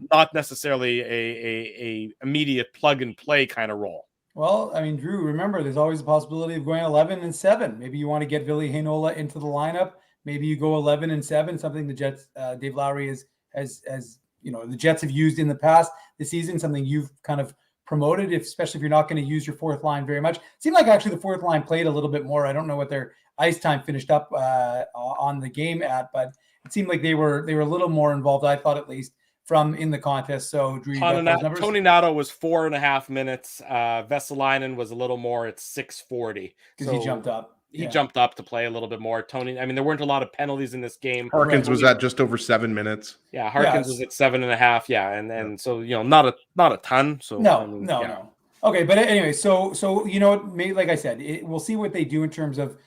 not necessarily a immediate plug and play kind of role?
Well, I mean, Drew, remember, there's always the possibility of going 11-7. Maybe you want to get Ville Heinola into the lineup. Maybe you go 11-7, something the Jets, Dave Lowry has the Jets have used in the past this season, something you've kind of promoted, especially if you're not going to use your 4th line very much. It seemed like actually the 4th line played a little bit more. I don't know what their ice time finished up on the game at, but it seemed like they were a little more involved, I thought, at least, from in the contest. So Drew,
Tony Nato was 4.5 minutes. Vesalainen was a little more at 6:40
because he jumped up.
He jumped up to play a little bit more. Tony, I mean, there weren't a lot of penalties in this game.
Harkins was at just over 7 minutes.
Yeah, Harkins was at 7.5. Yeah, and so not a ton. So
no. Okay, but anyway, so like I said, we'll see what they do in terms of,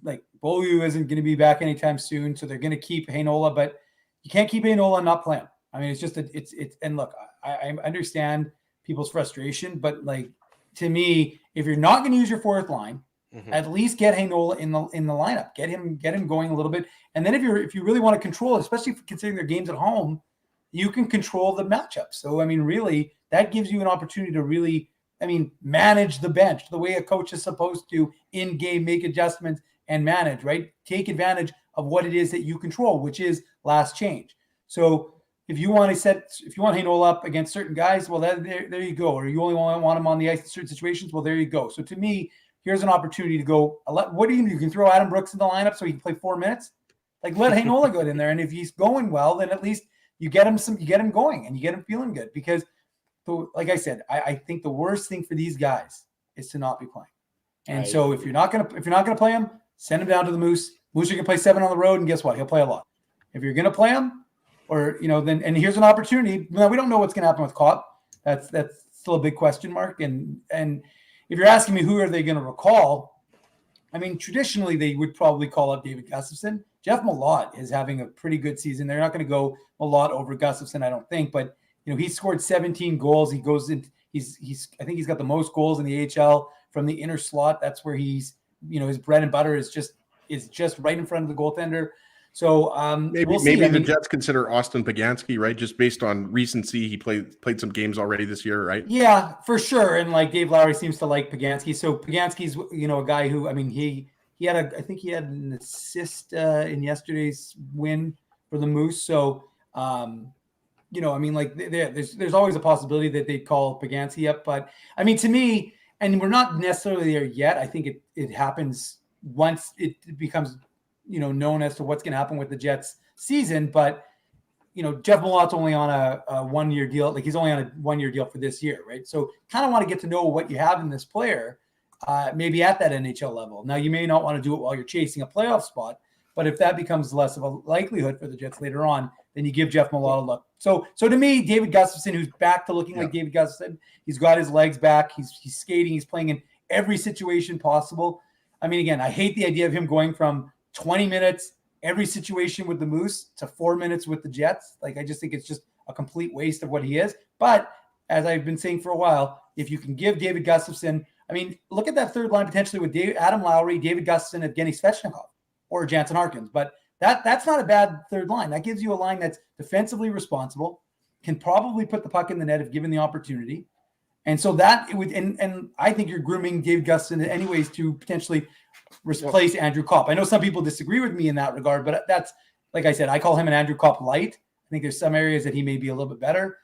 like, Beaulieu isn't going to be back anytime soon, so they're going to keep Heinola, but you can't keep Heinola and not play him. I mean, it's just and look, I understand people's frustration, but, like, to me, if you're not going to use your 4th line, at least get Heinola in the lineup. Get him going a little bit, and then if you really want to control it, especially considering their games at home, you can control the matchup. So I mean, really, that gives you an opportunity to really, manage the bench the way a coach is supposed to in game, make adjustments and manage. Right, take advantage of what it is that you control, which is last change. So if you want Heinola up against certain guys, well, there you go. Or you only want him on the ice in certain situations, well, there you go. So to me, here's an opportunity to go. What do you do? You can throw Adam Brooks in the lineup so he can play 4 minutes. Like, let Heinola go in there, and if he's going well, then at least you get him going, and you get him feeling good. Because, like I said, I think the worst thing for these guys is to not be playing. And so if you're not gonna play him, send him down to the Moose. Moose can play 7 on the road, and guess what? He'll play a lot. If you're gonna play him, or then, and here's an opportunity. Now, we don't know what's gonna happen with Kopp. That's still a big question mark, and if you're asking me who are they going to recall, I mean, traditionally they would probably call up David Gustafson. Jeff Malott is having a pretty good season. They're not going to go Malott over Gustafson, I don't think, but he scored 17 goals. He goes in. I think he's got the most goals in the AHL from the inner slot. That's where he's, his bread and butter is just right in front of the goaltender. So
maybe the Jets consider Austin Pagansky, right? Just based on recency, he played some games already this year, right?
Yeah, for sure. And like Dave Lowry seems to like Pagansky. So Pagansky's, a guy who, I mean, he had I think he had an assist in yesterday's win for the Moose. So I mean, like there's always a possibility that they'd call Pagansky up, but I mean, to me, and we're not necessarily there yet. I think it happens once it becomes, known as to what's going to happen with the Jets season. But Jeff Malott's only on a 1-year deal. Like he's only on a 1-year deal for this year, right? So kind of want to get to know what you have in this player, maybe at that NHL level. Now you may not want to do it while you're chasing a playoff spot, but if that becomes less of a likelihood for the Jets later on, then you give Jeff Malott a look. So to me, David Gustafson, who's back to looking like David Gustafson, he's got his legs back. He's skating. He's playing in every situation possible. I mean, again, I hate the idea of him going from 20 minutes every situation with the Moose to 4 minutes with the Jets. Like, I just think it's just a complete waste of what he is. But as I've been saying for a while, if you can give David Gustafson, I mean, look at that third line potentially with Adam Lowry, David Gustafson, Evgeny Svechnikov, or Jansen Harkins. But that's not a bad third line. That gives you a line that's defensively responsible, can probably put the puck in the net if given the opportunity. And so that it would, and I think you're grooming David Gustafson anyways to potentially replace Andrew Kopp. I know some people disagree with me in that regard, but that's, like I said, I call him an Andrew Kopp light. I think there's some areas that he may be a little bit better.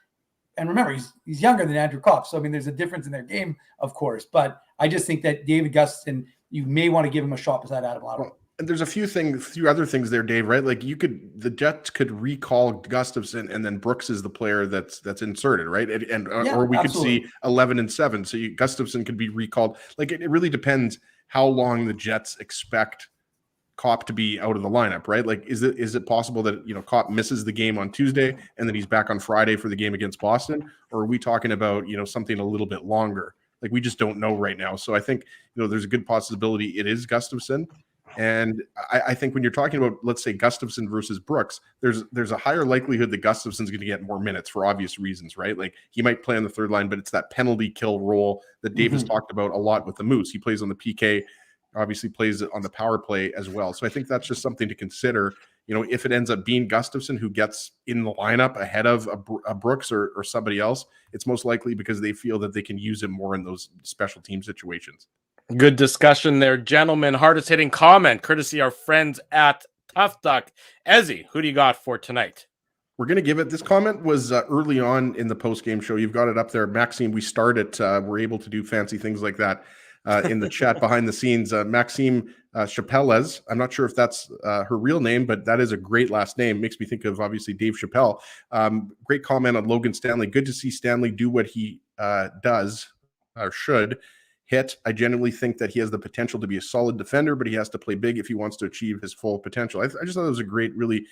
And remember, he's younger than Andrew Kopp. So, I mean, there's a difference in their game, of course. But I just think that David Gustafson, you may want to give him a shot beside Adam Lowry.
Well, and there's a few other things there, Dave, right? Like the Jets could recall Gustafson and then Brooks is the player that's inserted, right? Or we could see 11 and 7. So Gustafson could be recalled. Like it really depends how long the Jets expect Kopp to be out of the lineup, right? Like, is it possible that, Kopp misses the game on Tuesday and then he's back on Friday for the game against Boston? Or are we talking about, something a little bit longer? Like, we just don't know right now. So I think, there's a good possibility it is Gustafson. And I think when you're talking about, let's say, Gustafson versus Brooks, there's a higher likelihood that Gustafson's going to get more minutes for obvious reasons, right? Like he might play on the third line, but it's that penalty kill role that Dave has talked about a lot with the Moose. He plays on the PK, obviously plays on the power play as well. So I think that's just something to consider. If it ends up being Gustafson who gets in the lineup ahead of a Brooks or somebody else, it's most likely because they feel that they can use him more in those special team situations.
Good discussion there, gentlemen. Hardest hitting comment, courtesy our friends at Tough Duck. Ezzy, who do you got for tonight?
We're going to give it. This comment was early on in the post-game show. You've got it up there. Maxime, we started. We're able to do fancy things like that in the chat behind the scenes. Maxime Chapeles. I'm not sure if that's her real name, but that is a great last name. Makes me think of, obviously, Dave Chappelle. Great comment on Logan Stanley. Good to see Stanley do what he does or should. Hit. I genuinely think that he has the potential to be a solid defender, but he has to play big if he wants to achieve his full potential. I just thought it was a great, really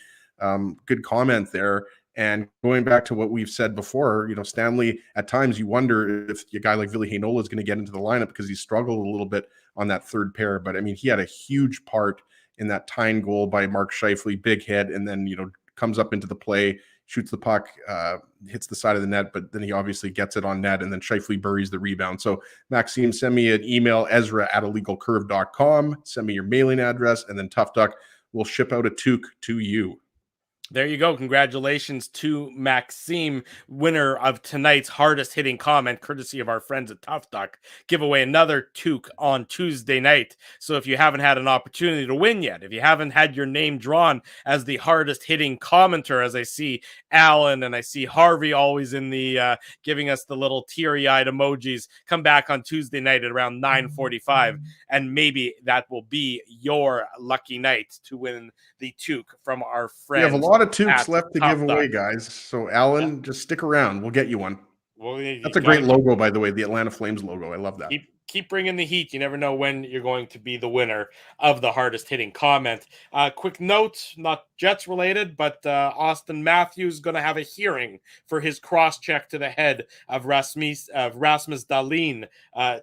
good comment there. And going back to what we've said before, Stanley, at times you wonder if a guy like Ville Heinola is going to get into the lineup because he struggled a little bit on that third pair. But I mean, he had a huge part in that tying goal by Mark Scheifele, big hit, and then, comes up into the play, shoots the puck, hits the side of the net, but then he obviously gets it on net, and then Scheifele buries the rebound. So, Maxime, send me an email, ezra@illegalcurve.com. Send me your mailing address, and then Tough Duck will ship out a toque to you.
There you go. Congratulations to Maxime, winner of tonight's hardest hitting comment, courtesy of our friends at Tough Duck. Give away another toque on Tuesday night. So if you haven't had an opportunity to win yet, if you haven't had your name drawn as the hardest hitting commenter, as I see Alan and I see Harvey always in the giving us the little teary-eyed emojis, come back on Tuesday night at around 9:45, and maybe that will be your lucky night to win the toque from our friends.
We have a lot of toques left to give away, guys. So, Alan, just stick around. We'll get you one.
Well,
that's a great logo, by the way, the Atlanta Flames logo. I love that.
keep bringing the heat. You never know when you're going to be the winner of the hardest hitting comment. Quick note, not Jets related, but Austin Matthews going to have a hearing for his cross check to the head of Rasmus Dahlin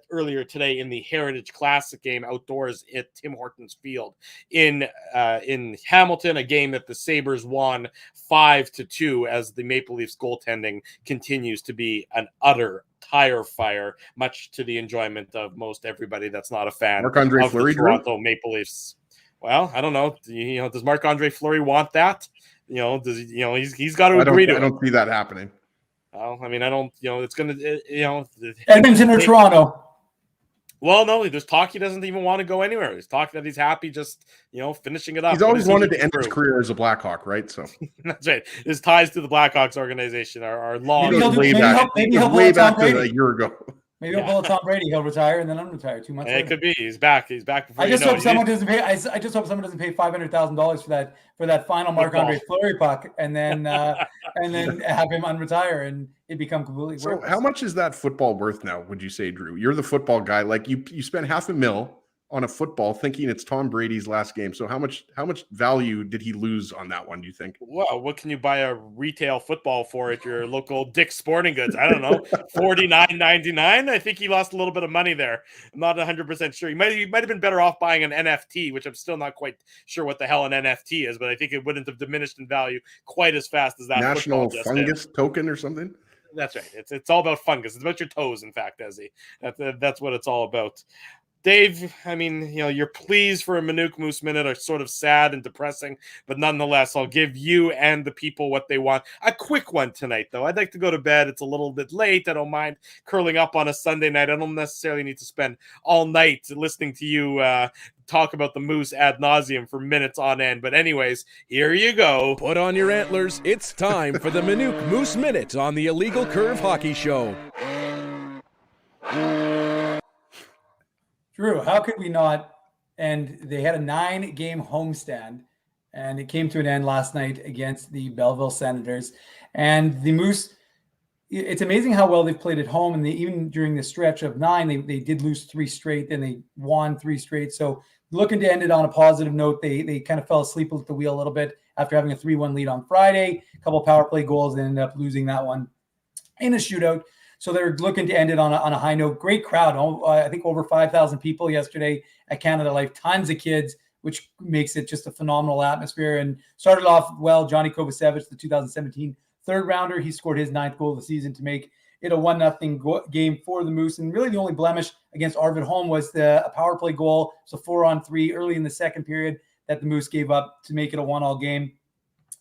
earlier today in the Heritage Classic game outdoors at Tim Hortons Field in Hamilton, a game that the Sabres won 5-2 as the Maple Leafs goaltending continues to be an utter tire fire, much to the enjoyment of most everybody that's not a fan
Marc-Andre
of
Fleury,
the Toronto Maple Leafs. Well, I don't know. Does Marc-Andre Fleury want that? He's got to agree to it.
I don't see that happening.
Well, I mean, I don't. It's gonna.
Edmonton or Toronto.
Well, no, there's talk he doesn't even want to go anywhere. There's talk that he's happy just, finishing it up.
He's always wanted to end his career as a Blackhawk, right? So
that's right. His ties to the Blackhawks organization are long.
Maybe he'll
way back to a year ago.
Maybe he'll pull a Tom Brady. He'll retire and then unretire 2 months later.
It could be. He's back. He's back before
I just hope someone doesn't pay. I just hope someone doesn't pay $500,000 for that final Marc-Andre Fleury puck, and then have him unretire and it become completely worthless.
So, how much is that football worth now? Would you say, Drew? You're the football guy. Like you spent $500,000 on a football thinking it's Tom Brady's last game. So how much value did he lose on that one, do you think?
Well, what can you buy a retail football for at your local Dick's Sporting Goods? I don't know, $49.99. I think he lost a little bit of money there. I'm not 100% sure. He might have been better off buying an NFT, which I'm still not quite sure what the hell an NFT is, but I think it wouldn't have diminished in value quite as fast as that
national fungus token or something.
That's right. It's all about fungus. It's about your toes, in fact, Ezzy. That's what it's all about. Dave, I mean, your pleas for a Manuk Moose Minute are sort of sad and depressing, but nonetheless, I'll give you and the people what they want. A quick one tonight, though. I'd like to go to bed. It's a little bit late. I don't mind curling up on a Sunday night. I don't necessarily need to spend all night listening to you talk about the Moose ad nauseum for minutes on end. But anyways, here you go.
Put on your antlers. It's time for the Manuk Moose Minute on the Illegal Curve Hockey Show.
Drew, how could we not? And they had a 9-game homestand, and it came to an end last night against the Belleville Senators. And the Moose, it's amazing how well they've played at home. And even during the stretch of 9, they did lose 3 straight, then they won 3 straight. So looking to end it on a positive note, they kind of fell asleep at the wheel a little bit after having a 3-1 lead on Friday, a couple of power play goals, and ended up losing that one in a shootout. So they're looking to end it on a high note. Great crowd. I think over 5,000 people yesterday at Canada Life. Tons of kids, which makes it just a phenomenal atmosphere. And started off well. Johnny Kovacevic, the 2017 third rounder, he scored his 9th goal of the season to make it a 1-0 game for the Moose. And really the only blemish against Arvid Holm was a power play goal. So 4-on-3 early in the second period that the Moose gave up to make it a 1-1 game.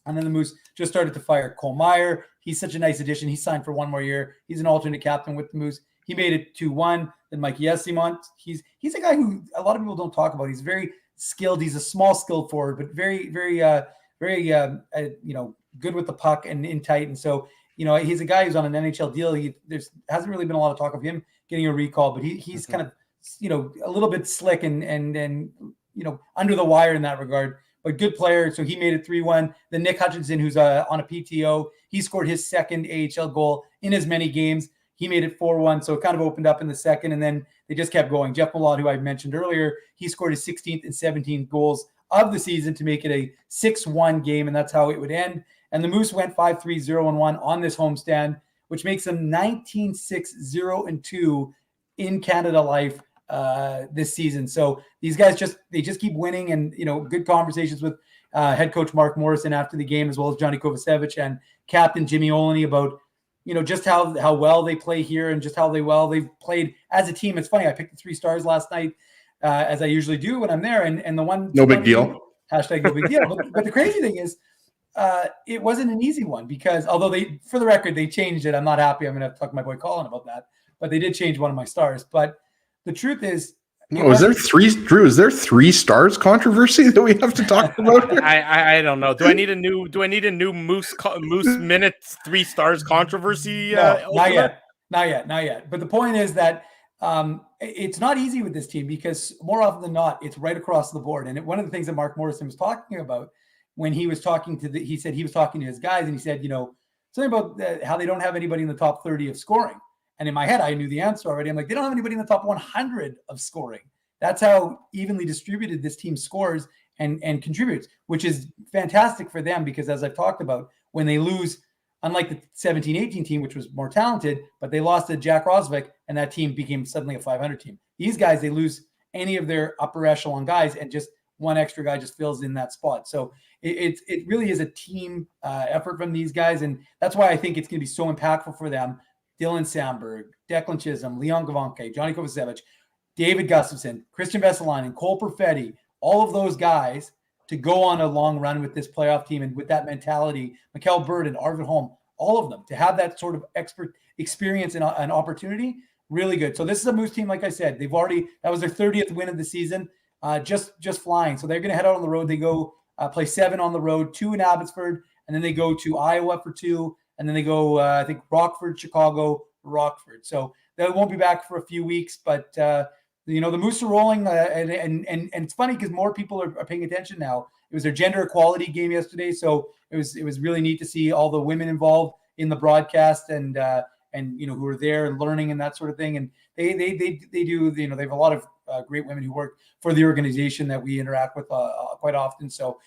And then the Moose just started to fire. Cole Meyer, he's such a nice addition. He signed for 1 more year. He's an alternate captain with the Moose. He made it 2-1. Then Mike Yesimont, he's a guy who a lot of people don't talk about. He's very skilled. He's a small skilled forward, but very good with the puck and in tight. And so, he's a guy who's on an NHL deal. There's hasn't really been a lot of talk of him getting a recall, but he's kind of, a little bit slick and under the wire in that regard. But good player, so he made it 3-1. Then Nick Hutchinson, who's on a PTO, he scored his second AHL goal in as many games. He made it 4-1, so it kind of opened up in the second, and then they just kept going. Jeff Malott, who I mentioned earlier, he scored his 16th and 17th goals of the season to make it a 6-1 game, and that's how it would end. And the Moose went 5-3-0-1 on this homestand, which makes them 19-6-0-2 in Canada Life this season. So these guys just keep winning, and good conversations with head coach Mark Morrison after the game, as well as Johnny Kovacevic and captain Jimmy Olney about just how well they play here and just how they've played as a team. It's funny, I picked the 3 stars last night, as I usually do when I'm there, and the one
no big deal
hashtag no big deal. But the crazy thing is, it wasn't an easy one, because although for the record, they changed it. I'm not happy. I'm going to have to talk to my boy Colin about that, but they did change one of my stars. But the truth is,
is there 3 stars controversy that we have to talk about?
I don't know. Do I need a new Moose Minute 3 stars controversy?
No, not yet. But the point is that it's not easy with this team, because more often than not, it's right across the board. And one of the things that Mark Morrison was talking about when he was talking he said he was talking to his guys, and he said, something about how they don't have anybody in the top 30 of scoring. And in my head, I knew the answer already. I'm like, they don't have anybody in the top 100 of scoring. That's how evenly distributed this team scores and contributes, which is fantastic for them because, as I've talked about, when they lose, unlike the 17-18 team, which was more talented, but they lost to Jack Rosvic, and that team became suddenly a 500 team. These guys, they lose any of their upper echelon guys, and just one extra guy just fills in that spot. So it really is a team effort from these guys, and that's why I think it's going to be so impactful for them. Dylan Sandberg, Declan Chisholm, Leon Gavanke, Johnny Kovacevic, David Gustafson, Christian Vesalainen, Cole Perfetti, all of those guys to go on a long run with this playoff team and with that mentality, Mikhail Burden, Arvid Holm, all of them, to have that sort of expert experience and an opportunity, really good. So this is a Moose team, like I said, that was their 30th win of the season, just flying. So they're going to head out on the road. They go play 7 on the road, 2 in Abbotsford, and then they go to Iowa for 2, and then they go, I think, Rockford, Chicago, Rockford. So they won't be back for a few weeks, but the Moose are rolling, and it's funny because more people are paying attention now. It was their gender equality game yesterday, so it was really neat to see all the women involved in the broadcast and who were there and learning and that sort of thing. And they do, they have a lot of great women who work for the organization that we interact with quite often. So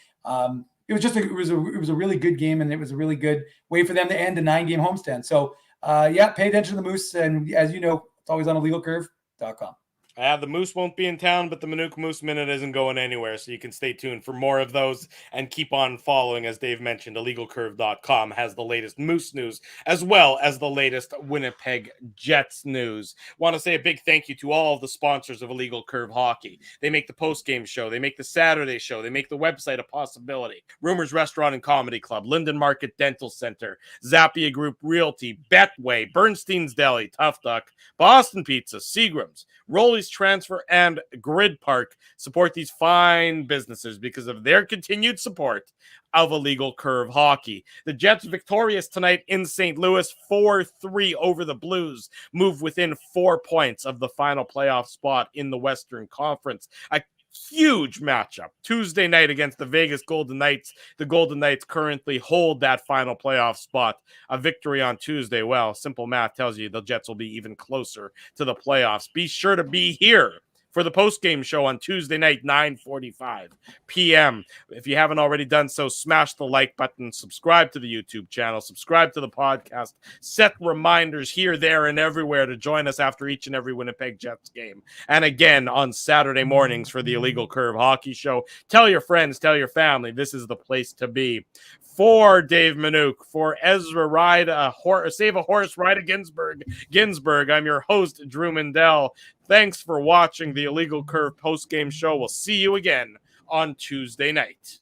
it was a really good game, and it was a really good way for them to end a 9-game homestand. So pay attention to the Moose, and as you know, it's always on illegalcurve.com.
The Moose won't be in town, but the Minooka Moose Minute isn't going anywhere, so you can stay tuned for more of those and keep on following. As Dave mentioned, illegalcurve.com has the latest Moose news as well as the latest Winnipeg Jets news. Want to say a big thank you to all of the sponsors of Illegal Curve Hockey. They make the post-game show, they make the Saturday show, they make the website a possibility. Rumors Restaurant and Comedy Club, Linden Market Dental Center, Zappia Group Realty, Betway, Bernstein's Deli, Tough Duck, Boston Pizza, Seagram's, Rolly's Transfer, and Grid Park support these fine businesses because of their continued support of Illegal Curve Hockey. The Jets victorious tonight in St. Louis, 4-3 over the Blues, move within 4 points of the final playoff spot in the Western Conference. A huge matchup Tuesday night against the Vegas Golden Knights. The Golden Knights currently hold that final playoff spot. A victory on Tuesday, well, simple math tells you the Jets will be even closer to the playoffs. Be sure to be here for the post-game show on Tuesday night, 9:45 p.m. If you haven't already done so, smash the like button, subscribe to the YouTube channel, subscribe to the podcast, set reminders here, there, and everywhere to join us after each and every Winnipeg Jets game. And again, on Saturday mornings for the Illegal Curve Hockey Show. Tell your friends, tell your family, this is the place to be. For Dave Manouk, for Ezra Save a Horse, Ride a Ginsburg, I'm your host, Drew Mindell. Thanks for watching the Illegal Curve post-game show. We'll see you again on Tuesday night.